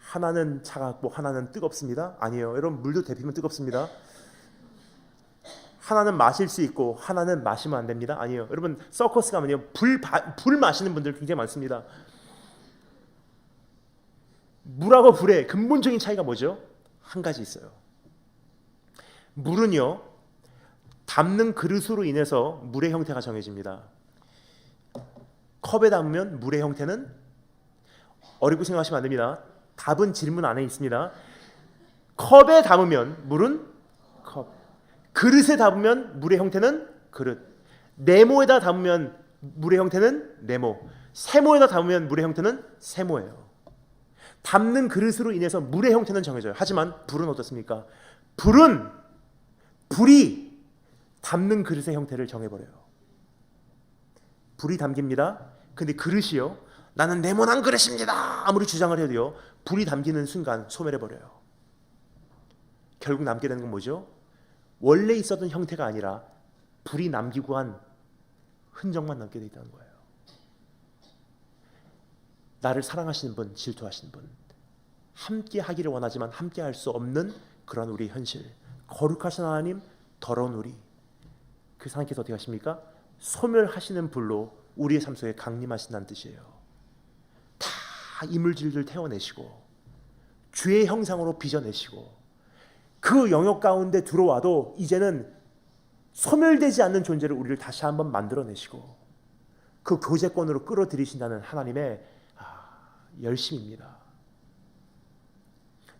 하나는 차갑고 하나는 뜨겁습니다. 아니에요. 여러분, 물도 데피면 뜨겁습니다. 하나는 마실 수 있고 하나는 마시면 안 됩니다. 아니에요. 여러분, 서커스 가면요, 불 마시는 분들 굉장히 많습니다. 물하고 불의 근본적인 차이가 뭐죠? 한 가지 있어요. 물은요, 담는 그릇으로 인해서 물의 형태가 정해집니다. 컵에 담으면 물의 형태는, 어렵게 생각하시면 안 됩니다. 답은 질문 안에 있습니다. 컵에 담으면 물은 컵, 그릇에 담으면 물의 형태는 그릇, 네모에다 담으면 물의 형태는 네모, 세모에다 담으면 물의 형태는 세모예요. 담는 그릇으로 인해서 물의 형태는 정해져요. 하지만 불은 어떻습니까? 불이 담는 그릇의 형태를 정해버려요. 불이 담깁니다. 근데 그릇이요, 나는 네모난 그릇입니다 아무리 주장을 해도요, 불이 담기는 순간 소멸해버려요. 결국 남게 되는 건 뭐죠? 원래 있었던 형태가 아니라 불이 남기고 한 흔적만 남게 돼 있다는 거예요. 나를 사랑하시는 분, 질투하시는 분, 함께 하기를 원하지만 함께 할 수 없는 그런 우리 현실, 거룩하신 하나님, 더러운 우리, 그 하나님께서 어떻게 하십니까? 소멸하시는 불로 우리의 삶 속에 강림하신다는 뜻이에요. 다 이물질들 태워내시고 주의 형상으로 빚어내시고 그 영역 가운데 들어와도 이제는 소멸되지 않는 존재를 우리를 다시 한번 만들어내시고 그 교제권으로 끌어들이신다는 하나님의 열심입니다.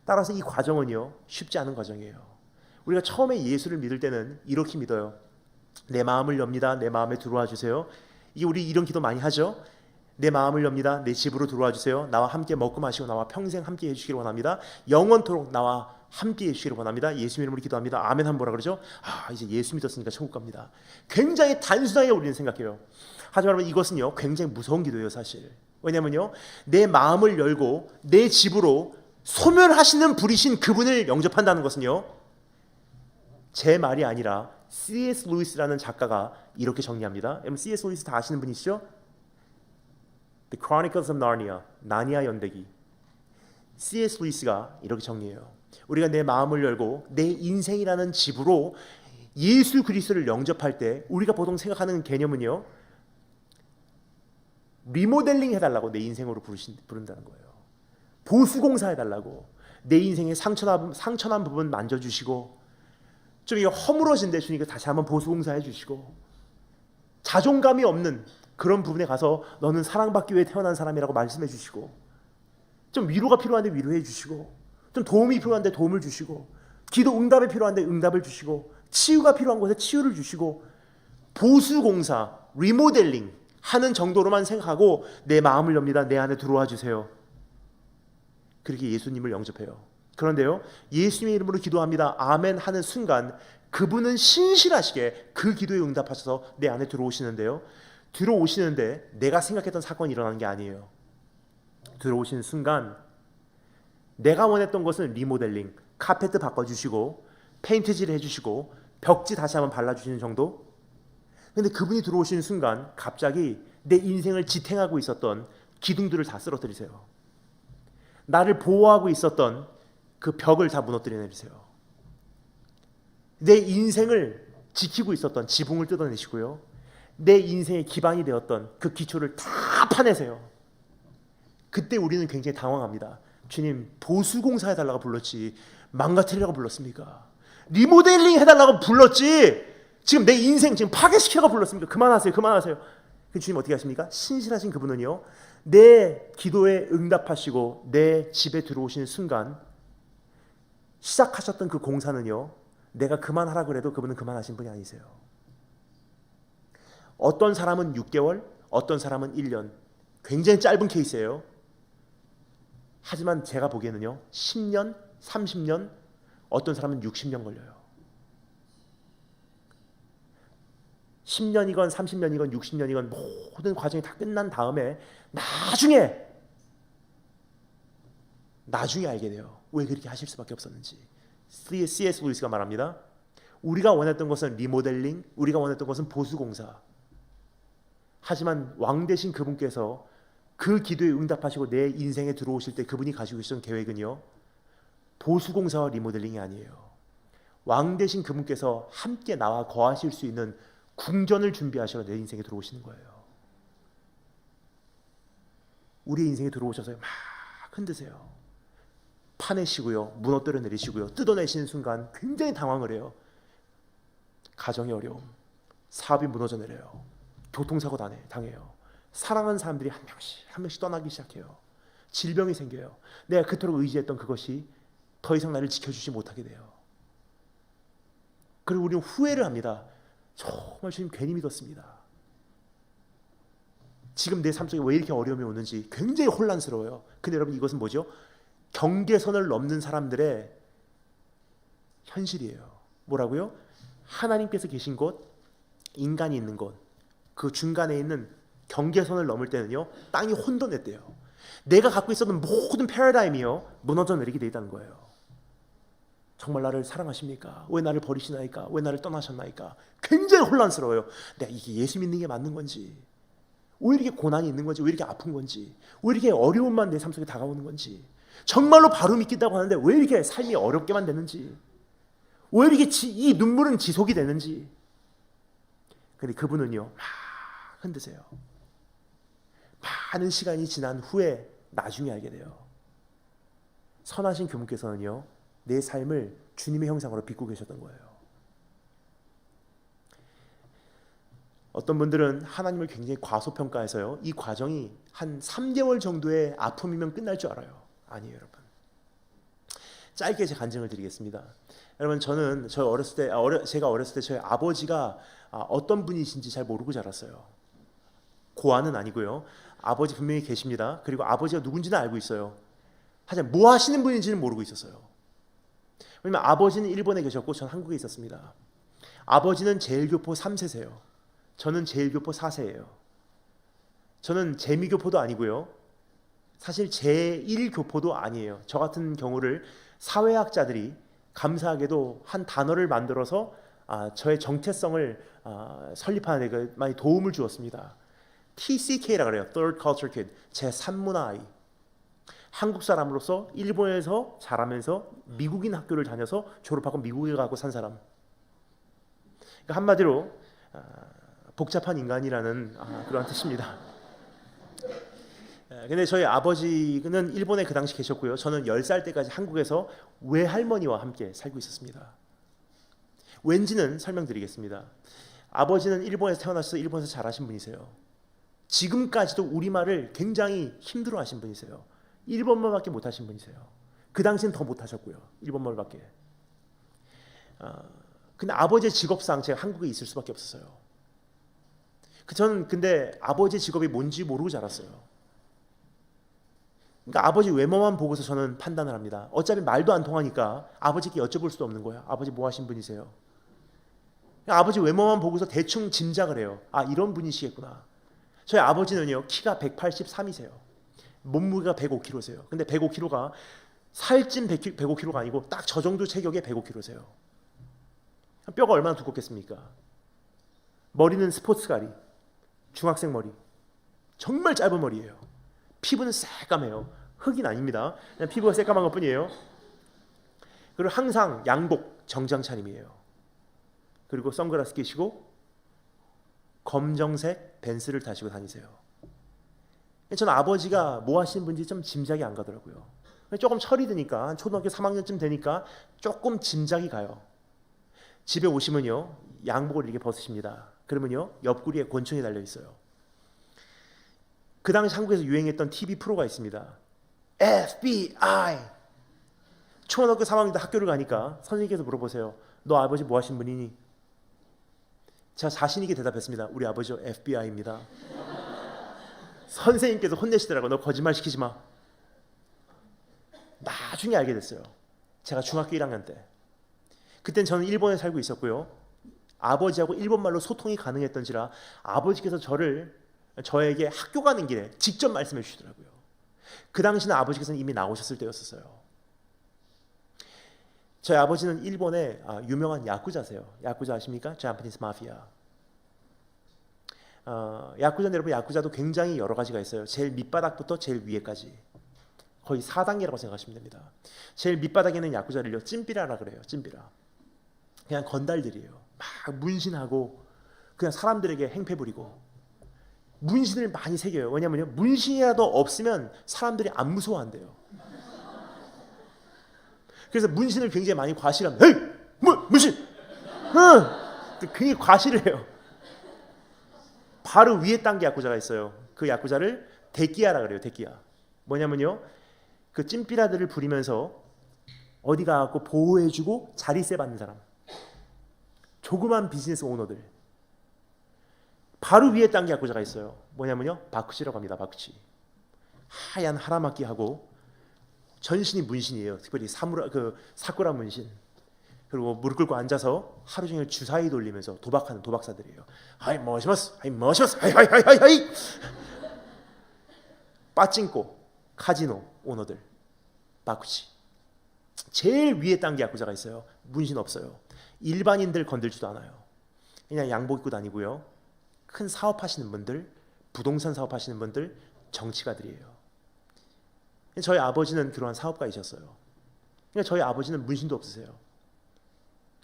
따라서 이 과정은요, 쉽지 않은 과정이에요. 우리가 처음에 예수를 믿을 때는 이렇게 믿어요. 내 마음을 엽니다. 내 마음에 들어와 주세요. 이게 우리 이런 기도 많이 하죠. 내 마음을 엽니다. 내 집으로 들어와 주세요. 나와 함께 먹고 마시고 나와 평생 함께 해주시기를 원합니다. 영원토록 나와 함께 해주시기를 원합니다. 예수 이름으로 기도합니다. 아멘 하면 뭐라 그러죠? 이제 예수 믿었으니까 천국 갑니다. 굉장히 단순하게 우리는 생각해요. 하지만 여러분, 이것은요 굉장히 무서운 기도예요 사실. 왜냐면요, 내 마음을 열고 내 집으로 소멸하시는 분이신 그분을 영접한다는 것은요, 제 말이 아니라 C.S. 루이스라는 작가가 이렇게 정리합니다. 여러분, C.S. 루이스 다 아시는 분이시죠? The Chronicles of Narnia, 나니아 연대기. C.S. 루이스가 이렇게 정리해요. 우리가 내 마음을 열고 내 인생이라는 집으로 예수 그리스도를 영접할 때 우리가 보통 생각하는 개념은요, 리모델링 해달라고 내 인생으로 부른다는 거예요. 보수공사 해달라고, 내 인생의 상처난 부분 만져주시고, 좀 이게 허물어진데 주니까 다시 한번 보수공사 해주시고, 자존감이 없는 그런 부분에 가서 너는 사랑받기 위해 태어난 사람이라고 말씀해 주시고, 좀 위로가 필요한데 위로해 주시고, 좀 도움이 필요한데 도움을 주시고, 기도 응답이 필요한데 응답을 주시고, 치유가 필요한 곳에 치유를 주시고, 보수공사, 리모델링 하는 정도로만 생각하고 내 마음을 엽니다. 내 안에 들어와 주세요. 그렇게 예수님을 영접해요. 그런데요, 예수님의 이름으로 기도합니다. 아멘 하는 순간 그분은 신실하시게 그 기도에 응답하셔서 내 안에 들어오시는데요, 들어오시는데 내가 생각했던 사건이 일어나는 게 아니에요. 들어오시는 순간 내가 원했던 것은 리모델링, 카페트 바꿔주시고 페인트질 해주시고 벽지 다시 한번 발라주시는 정도. 근데 그분이 들어오시는 순간 갑자기 내 인생을 지탱하고 있었던 기둥들을 다 쓰러뜨리세요. 나를 보호하고 있었던 그 벽을 다 무너뜨려 내리세요. 내 인생을 지키고 있었던 지붕을 뜯어내시고요, 내 인생의 기반이 되었던 그 기초를 다 파내세요. 그때 우리는 굉장히 당황합니다. 주님, 보수공사 해달라고 불렀지 망가뜨리라고 불렀습니까? 리모델링 해달라고 불렀지 지금 내 인생 지금 파괴시키라고 불렀습니까? 그만하세요. 그 주님 어떻게 하십니까? 신실하신 그분은요, 내 기도에 응답하시고 내 집에 들어오시는 순간 시작하셨던 그 공사는요, 내가 그만하라 그래도 그분은 그만하신 분이 아니세요. 어떤 사람은 6개월, 어떤 사람은 1년, 굉장히 짧은 케이스예요. 하지만 제가 보기에는요, 10년, 30년, 어떤 사람은 60년 걸려요. 10년이건 30년이건 60년이건 모든 과정이 다 끝난 다음에 나중에 알게 돼요. 왜 그렇게 하실 수밖에 없었는지. C.S. 루이스가 말합니다. 우리가 원했던 것은 리모델링, 우리가 원했던 것은 보수공사. 하지만 왕 되신 그분께서 그 기도에 응답하시고 내 인생에 들어오실 때 그분이 가지고 계시던 계획은요, 보수공사와 리모델링이 아니에요. 왕 되신 그분께서 함께 나와 거하실 수 있는 궁전을 준비하셔서 내 인생에 들어오시는 거예요. 우리의 인생에 들어오셔서 막 흔드세요. 파내시고요, 무너뜨려 내리시고요, 뜯어내시는 순간 굉장히 당황을 해요. 가정의 어려움, 사업이 무너져 내려요, 교통사고 당해요, 사랑하는 사람들이 한 명씩 떠나기 시작해요, 질병이 생겨요. 내가 그토록 의지했던 그것이 더 이상 나를 지켜주지 못하게 돼요. 그리고 우리는 후회를 합니다. 정말 주님 괜히 믿었습니다. 지금 내 삶 속에 왜 이렇게 어려움이 오는지 굉장히 혼란스러워요. 근데 여러분, 이것은 뭐죠? 경계선을 넘는 사람들의 현실이에요. 뭐라고요? 하나님께서 계신 곳, 인간이 있는 곳, 그 중간에 있는 경계선을 넘을 때는요, 땅이 혼돈했대요. 내가 갖고 있었던 모든 패러다임이요, 무너져 내리게 돼 있다는 거예요. 정말 나를 사랑하십니까? 왜 나를 버리시나이까? 왜 나를 떠나셨나이까? 굉장히 혼란스러워요. 내가 이게 예수 믿는 게 맞는 건지, 왜 이렇게 고난이 있는 건지, 왜 이렇게 아픈 건지, 왜 이렇게 어려움만 내 삶 속에 다가오는 건지, 정말로 바로 믿겠다고 하는데 왜 이렇게 삶이 어렵게만 되는지, 왜 이렇게 이 눈물은 지속이 되는지. 근데 그분은요, 막 흔드세요. 많은 시간이 지난 후에 나중에 알게 돼요. 선하신 그분께서는요, 내 삶을 주님의 형상으로 빚고 계셨던 거예요. 어떤 분들은 하나님을 굉장히 과소평가해서요, 이 과정이 한 3개월 정도의 아픔이면 끝날 줄 알아요. 아니에요, 여러분. 짧게 제 간증을 드리겠습니다. 여러분, 저는 제가 어렸을 때 저희 아버지가 어떤 분이신지 잘 모르고 자랐어요. 고아는 아니고요. 아버지 분명히 계십니다. 그리고 아버지가 누군지는 알고 있어요. 하지만 뭐 하시는 분인지는 모르고 있었어요. 왜냐면 아버지는 일본에 계셨고 저는 한국에 있었습니다. 아버지는 제일교포 3세세요. 저는 제일교포 4세예요. 저는 재미교포도 아니고요, 사실 제1교포도 아니에요. 저 같은 경우를 사회학자들이 감사하게도 한 단어를 만들어서 저의 정체성을 설립하는 데 많이 도움을 주었습니다. TCK라 그래요. Third Culture Kid. 제3문화 아이. 한국 사람으로서 일본에서 자라면서 미국인 학교를 다녀서 졸업하고 미국에 가고 산 사람. 그러니까 한마디로 복잡한 인간이라는 그런 뜻입니다. 근데 저희 아버지는 일본에 그 당시 계셨고요. 저는 10살 때까지 한국에서 외할머니와 함께 살고 있었습니다. 왠지는 설명드리겠습니다. 아버지는 일본에서 태어나셔서 일본에서 자라신 분이세요. 지금까지도 우리말을 굉장히 힘들어하신 분이세요. 일본말밖에 못하신 분이세요. 그 당시는 더 못하셨고요. 일본말밖에. 근데 아버지의 직업상 제가 한국에 있을 수밖에 없었어요. 저는 근데 아버지의 직업이 뭔지 모르고 자랐어요. 그러니까 아버지 외모만 보고서 저는 판단을 합니다. 어차피 말도 안 통하니까 아버지께 여쭤볼 수도 없는 거예요. 아버지 뭐 하신 분이세요? 아버지 외모만 보고서 대충 짐작을 해요. 이런 분이시겠구나. 저희 아버지는요, 키가 183이세요. 몸무게가 105kg세요. 근데 105kg가 살찐 105kg가 아니고 딱 저 정도 체격의 105kg세요. 뼈가 얼마나 두껍겠습니까? 머리는 스포츠가리, 중학생 머리. 정말 짧은 머리예요. 피부는 새까매요. 흑인 아닙니다. 그냥 피부가 새까만 것뿐이에요. 그리고 항상 양복 정장 차림이에요. 그리고 선글라스 끼시고 검정색 벤츠를 타시고 다니세요. 저는 아버지가 뭐 하시는 분인지 좀 짐작이 안 가더라고요. 조금 철이 드니까 한 초등학교 3학년쯤 되니까 조금 짐작이 가요. 집에 오시면요, 양복을 이렇게 벗으십니다. 그러면요, 옆구리에 권총이 달려 있어요. 그 당시 한국에서 유행했던 TV 프로가 있습니다. FBI. 초등학교 3학년 때 학교를 가니까 선생님께서 물어보세요. 너 아버지 뭐 하신 분이니? 제가 자신 있게 대답했습니다. 우리 아버지요, FBI입니다. 선생님께서 혼내시더라고요. 너 거짓말 시키지 마. 나중에 알게 됐어요. 제가 중학교 1학년 때. 그땐 저는 일본에 살고 있었고요. 아버지하고 일본말로 소통이 가능했던지라 아버지께서 저에게 학교 가는 길에 직접 말씀해 주시더라고요. 그 당시는 아버지께서는 이미 나오셨을 때였었어요. 저희 아버지는 일본의 유명한 야쿠자세요. 야쿠자 아십니까? 자파니스 마피아. 야쿠자 여러분, 야쿠자도 굉장히 여러 가지가 있어요. 제일 밑바닥부터 제일 위에까지 거의 4단계라고 생각하시면 됩니다. 제일 밑바닥에는 야쿠자를요 찐삐라라 그래요. 찐삐라. 그냥 건달들이에요. 막 문신하고 그냥 사람들에게 행패 부리고 문신을 많이 새겨요. 왜냐면요 문신이라도 없으면 사람들이 안 무서워한대요. 그래서 문신을 굉장히 많이 과시합니다. 헤이! 문신! 굉장히 과시를 해요. 바로 위에 단계 야쿠자가 있어요. 그 야쿠자를 데끼야라 그래요. 데끼야. 뭐냐면요 그 찐삐라들을 부리면서 어디 가고 보호해주고 자리세 받는 사람, 조그만 비즈니스 오너들. 바로 위에 단계 야쿠자가 있어요. 뭐냐면요 바쿠치라고 합니다. 바쿠치. 하얀 하라마키 하고 전신이 문신이에요. 특별히 사쿠라 문신. 그리고 무릎 꿇고 앉아서 하루 종일 주사위 돌리면서 도박하는 도박사들이에요. 하이 머시마스, 하이 머시마스, 하이. 빠찡코, 카지노 오너들, 바쿠치. 제일 위에 단계 야쿠자가 있어요. 문신 없어요. 일반인들 건들지도 않아요. 그냥 양복 입고 다니고요. 큰 사업하시는 분들, 부동산 사업하시는 분들, 정치가들이에요. 저희 아버지는 그러한 사업가이셨어요. 그러니까 저희 아버지는 문신도 없으세요.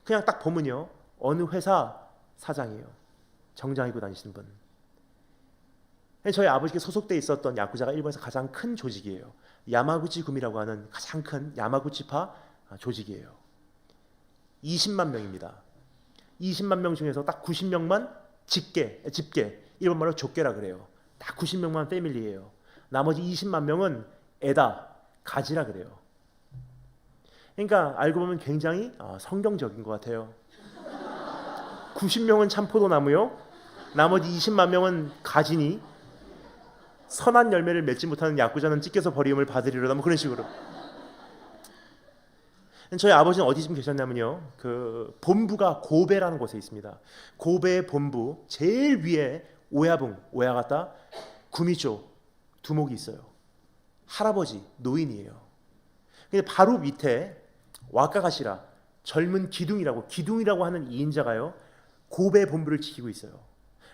그냥 딱 보면요 어느 회사 사장이에요. 정장 입고 다니시는 분. 저희 아버지께 소속돼 있었던 야쿠자가 일본에서 가장 큰 조직이에요. 야마구치 구미라고 하는 가장 큰 야마구치파 조직이에요. 20만 명입니다. 20만 명 중에서 딱 90명만 집계, 일본말로 족계라 그래요. 딱 90명만 패밀리예요. 나머지 20만 명은 에다, 가지라 그래요. 그러니까 알고 보면 굉장히 성경적인 것 같아요. 90명은 참포도나무요. 나머지 20만 명은 가지니 선한 열매를 맺지 못하는 야쿠자는 찢겨서 버림을 받으리로다. 뭐 그런 식으로. 저희 아버지는 어디 좀 계셨냐면요. 그 본부가 고베라는 곳에 있습니다. 고베의 본부 제일 위에 오야가타, 구미조 두목이 있어요. 할아버지, 노인이에요. 근데 바로 밑에 와카가시라, 젊은 기둥이라고 하는 2인자가요. 고베 본부를 지키고 있어요.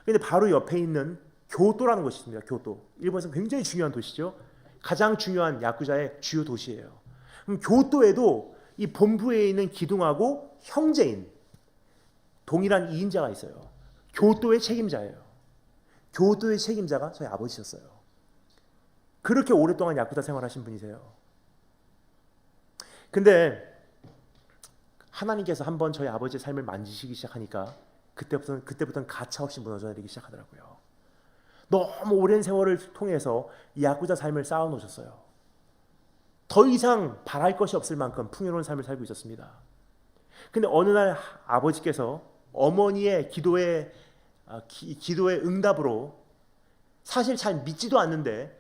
근데 바로 옆에 있는 교토라는 곳이 있습니다. 교토. 일본에서 굉장히 중요한 도시죠. 가장 중요한 야쿠자의 주요 도시예요. 그럼 교토에도 이 본부에 있는 기둥하고 형제인 동일한 2인자가 있어요. 교토의 책임자예요. 교토의 책임자가 저희 아버지셨어요. 그렇게 오랫동안 야쿠자 생활하신 분이세요. 근데 하나님께서 한번 저희 아버지의 삶을 만지시기 시작하니까 그때부터는 가차없이 무너져 내리기 시작하더라고요. 너무 오랜 세월을 통해서 이 야쿠자 삶을 쌓아놓으셨어요. 더 이상 바랄 것이 없을 만큼 풍요로운 삶을 살고 있었습니다. 근데 어느 날 아버지께서 어머니의 기도의 응답으로 사실 잘 믿지도 않는데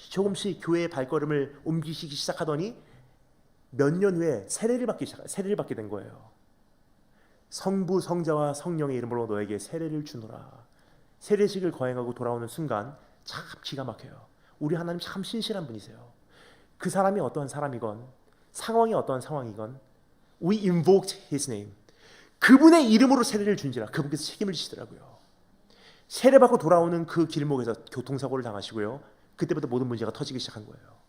조금씩 교회의 발걸음을 옮기시기 시작하더니 몇 년 후에 세례를 받게 된 거예요. 성부, 성자와 성령의 이름으로 너에게 세례를 주노라. 세례식을 거행하고 돌아오는 순간 참 기가 막혀요. 우리 하나님 참 신실한 분이세요. 그 사람이 어떠한 사람이건 상황이 어떠한 상황이건 We invoked his name. 그분의 이름으로 세례를 준지라. 그분께서 책임을 지시더라고요. 세례받고 돌아오는 그 길목에서 교통사고를 당하시고요. 그때부터 모든 문제가 터지기 시작한 거예요.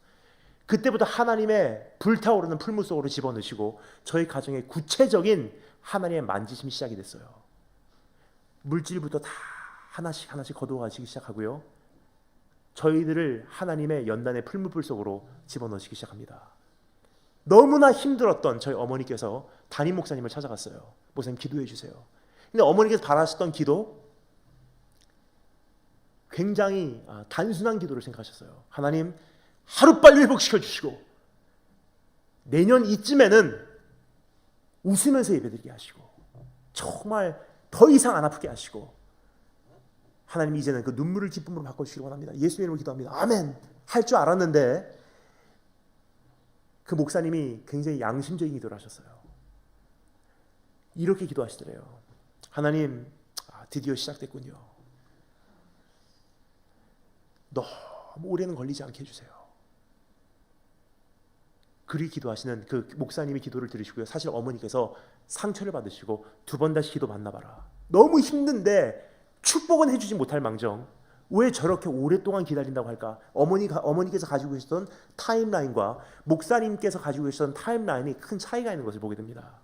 그때부터 하나님의 불타오르는 풀무 속으로 집어넣으시고 저희 가정에 구체적인 하나님의 만지심이 시작이 됐어요. 물질부터 다 하나씩 거두어가시기 시작하고요. 저희들을 하나님의 연단의 풀무불 속으로 집어넣으시기 시작합니다. 너무나 힘들었던 저희 어머니께서 담임 목사님을 찾아갔어요. 목사님 기도해 주세요. 근데 어머니께서 바라셨던 기도 굉장히 단순한 기도를 생각하셨어요. 하나님 하루빨리 회복시켜 주시고 내년 이쯤에는 웃으면서 예배드리게 하시고 정말 더 이상 안 아프게 하시고 하나님 이제는 그 눈물을 기쁨으로 바꿔주시기 원합니다. 예수님 이름으로 기도합니다. 아멘. 할 줄 알았는데 그 목사님이 굉장히 양심적인 기도를 하셨어요. 이렇게 기도하시더래요. 하나님 드디어 시작됐군요. 너무 오래는 걸리지 않게 해주세요. 그리 기도하시는 그 목사님이 기도를 들으시고요. 사실 어머니께서 상처를 받으시고 두 번 다시 기도 받나 봐라. 너무 힘든데 축복은 해주지 못할 망정 왜 저렇게 오랫동안 기다린다고 할까? 어머니께서 가지고 계셨던 타임라인과 목사님께서 가지고 계셨던 타임라인이 큰 차이가 있는 것을 보게 됩니다.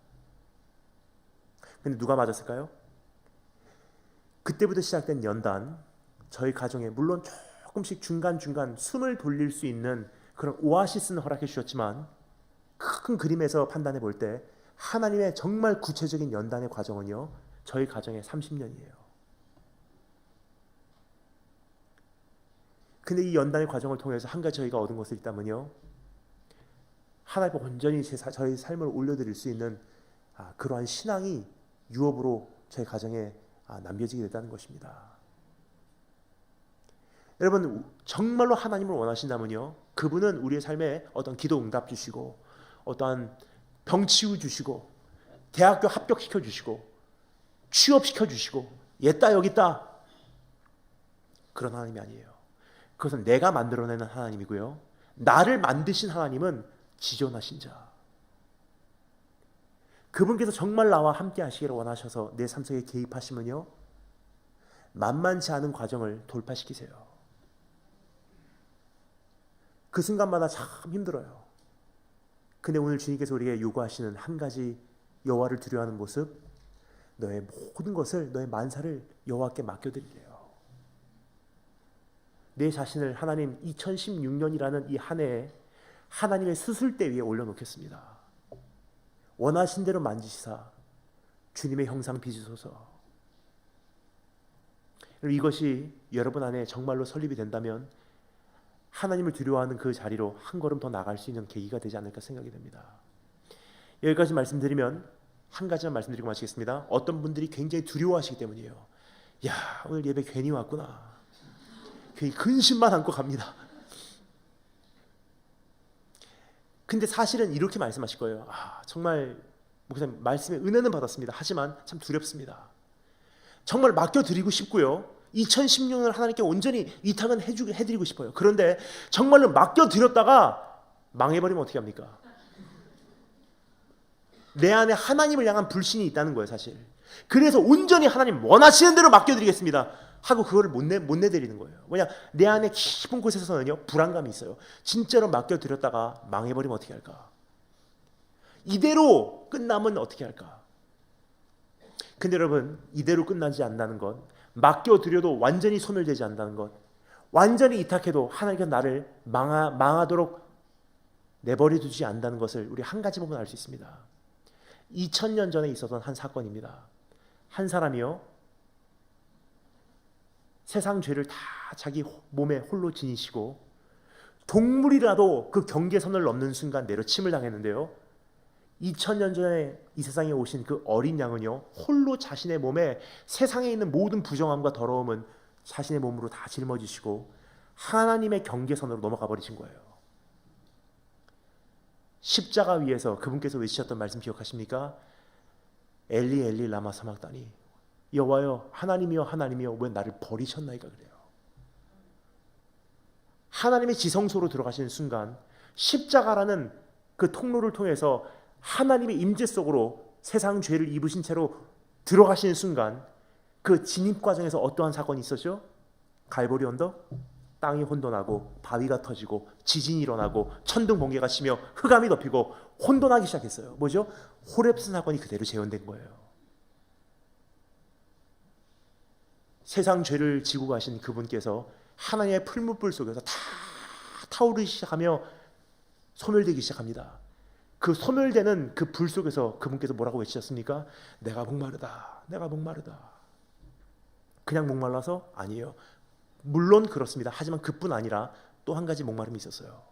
근데 누가 맞았을까요? 그때부터 시작된 연단, 저희 가정에 물론 조금씩 중간중간 숨을 돌릴 수 있는 그런 오아시스는 허락해 주셨지만 큰 그림에서 판단해 볼 때 하나님의 정말 구체적인 연단의 과정은요, 저희 가정의 30년이에요. 근데 이 연단의 과정을 통해서 한 가지 저희가 얻은 것이 있다면요, 하나님 앞에 온전히 저희 삶을 올려드릴 수 있는 그러한 신앙이 유업으로 저희 가정에 남겨지게 됐다는 것입니다. 여러분, 정말로 하나님을 원하신다면요, 그분은 우리의 삶에 어떤 기도 응답 주시고 어떠한 병 치유 주시고 대학교 합격시켜 주시고 취업시켜 주시고 얘다 여기 있다, 그런 하나님이 아니에요. 그것은 내가 만들어내는 하나님이고요, 나를 만드신 하나님은 지존하신 자, 그분께서 정말 나와 함께 하시기를 원하셔서 내 삶 속에 개입하시면요, 만만치 않은 과정을 돌파시키세요. 그 순간마다 참 힘들어요. 근데 오늘 주님께서 우리에게 요구하시는 한 가지, 여호와를 두려워하는 모습, 너의 모든 것을, 너의 만사를 여호와께 맡겨드리래요. 내 자신을 하나님 2016년이라는 이 한 해에 하나님의 수술대 위에 올려놓겠습니다. 원하신 대로 만지시사 주님의 형상 빚으소서. 이것이 여러분 안에 정말로 설립이 된다면 하나님을 두려워하는 그 자리로 한 걸음 더 나갈 수 있는 계기가 되지 않을까 생각이 됩니다. 여기까지 말씀드리면 한 가지만 말씀드리고 마치겠습니다. 어떤 분들이 굉장히 두려워하시기 때문이에요. 야, 오늘 예배 괜히 왔구나, 괜히 근심만 안고 갑니다. 근데 사실은 이렇게 말씀하실 거예요. 정말 목사님 말씀의 은혜는 받았습니다. 하지만 참 두렵습니다. 정말 맡겨드리고 싶고요, 2016년을 하나님께 온전히 이탁은 해드리고 싶어요. 그런데 정말로 맡겨드렸다가 망해버리면 어떻게 합니까? 내 안에 하나님을 향한 불신이 있다는 거예요, 사실. 그래서 온전히 하나님 원하시는 대로 맡겨드리겠습니다 하고 그거를 못 내드리는 거예요. 왜냐, 내 안에 깊은 곳에서는요, 불안감이 있어요. 진짜로 맡겨드렸다가 망해버리면 어떻게 할까? 이대로 끝나면 어떻게 할까? 근데 여러분, 이대로 끝나지 않는다는 것, 맡겨드려도 완전히 소멸되지 않는다는 것, 완전히 이탁해도 하나님께서 나를 망하도록 내버려 두지 않는다는 것을 우리 한 가지 보면 알 수 있습니다. 2000년 전에 있었던 한 사건입니다. 한 사람이요, 세상 죄를 다 자기 몸에 홀로 지니시고 동물이라도 그 경계선을 넘는 순간 내려침을 당했는데요, 2000년 전에 이 세상에 오신 그 어린 양은요, 홀로 자신의 몸에 세상에 있는 모든 부정함과 더러움은 자신의 몸으로 다 짊어지시고 하나님의 경계선으로 넘어가 버리신 거예요. 십자가 위에서 그분께서 외치셨던 말씀 기억하십니까? 엘리 엘리 라마 사막다니, 여호와여 하나님이여 하나님이여 왜 나를 버리셨나이까 그래요. 하나님의 지성소로 들어가시는 순간 십자가라는 그 통로를 통해서 하나님의 임재 속으로 세상 죄를 입으신 채로 들어가시는 순간 그 진입 과정에서 어떠한 사건이 있었죠? 갈보리 언덕, 땅이 혼돈하고 바위가 터지고 지진이 일어나고 천둥 번개가 치며 흑암이 덮이고 혼돈하기 시작했어요. 뭐죠? 호렙스 사건이 그대로 재현된 거예요. 세상 죄를 지고 가신 그분께서 하나님의 풀무불 속에서 다 타오르기 시작하며 소멸되기 시작합니다. 그 소멸되는 그 불 속에서 그분께서 뭐라고 외치셨습니까? 내가 목마르다, 내가 목마르다. 그냥 목말라서? 아니에요. 물론 그렇습니다. 하지만 그뿐 아니라 또 한 가지 목마름이 있었어요.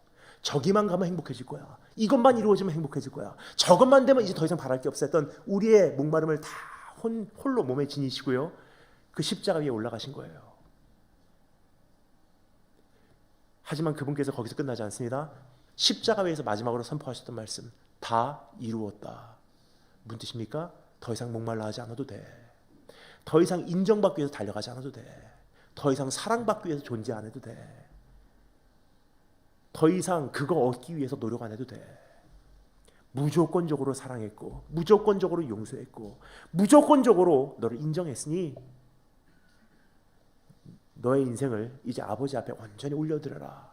저기만 가면 행복해질 거야, 이것만 이루어지면 행복해질 거야, 저것만 되면 이제 더 이상 바랄 게 없어 했던 우리의 목마름을 다 홀로 몸에 지니시고요, 그 십자가 위에 올라가신 거예요. 하지만 그분께서 거기서 끝나지 않습니다. 십자가 위에서 마지막으로 선포하셨던 말씀, 다 이루었다. 무슨 뜻입니까? 더 이상 목말라 하지 않아도 돼. 더 이상 인정받기 위해서 달려가지 않아도 돼. 더 이상 사랑받기 위해서 존재 안 해도 돼. 더 이상 그거 얻기 위해서 노력 안 해도 돼. 무조건적으로 사랑했고, 무조건적으로 용서했고, 무조건적으로 너를 인정했으니 너의 인생을 이제 아버지 앞에 온전히 올려드려라.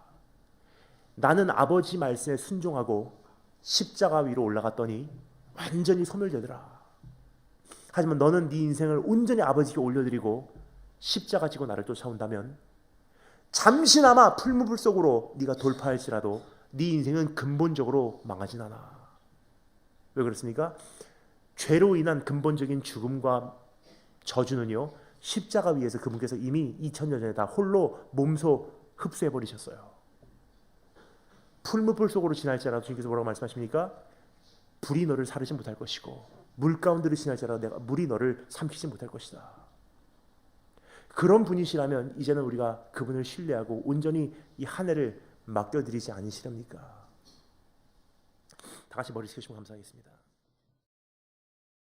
나는 아버지 말씀에 순종하고 십자가 위로 올라갔더니 완전히 소멸되더라. 하지만 너는 네 인생을 온전히 아버지께 올려드리고 십자가 지고 나를 쫓아온다면 잠시나마 풀무불 속으로 네가 돌파할지라도 네 인생은 근본적으로 망하진 않아. 왜 그렇습니까? 죄로 인한 근본적인 죽음과 저주는요, 십자가 위에서 그분께서 이미 2000년 전에 다 홀로 몸소 흡수해 버리셨어요. 풀무불 속으로 지날지라도 주님께서 뭐라고 말씀하십니까? 불이 너를 사르지 못할 것이고 물 가운데로 지날지라도 내가 물이 너를 삼키지 못할 것이다. 그런 분이시라면 이제는 우리가 그분을 신뢰하고 온전히 이 한 해를 맡겨드리지 않으시렵니까? 다 같이 머리 숙이시면 감사하겠습니다.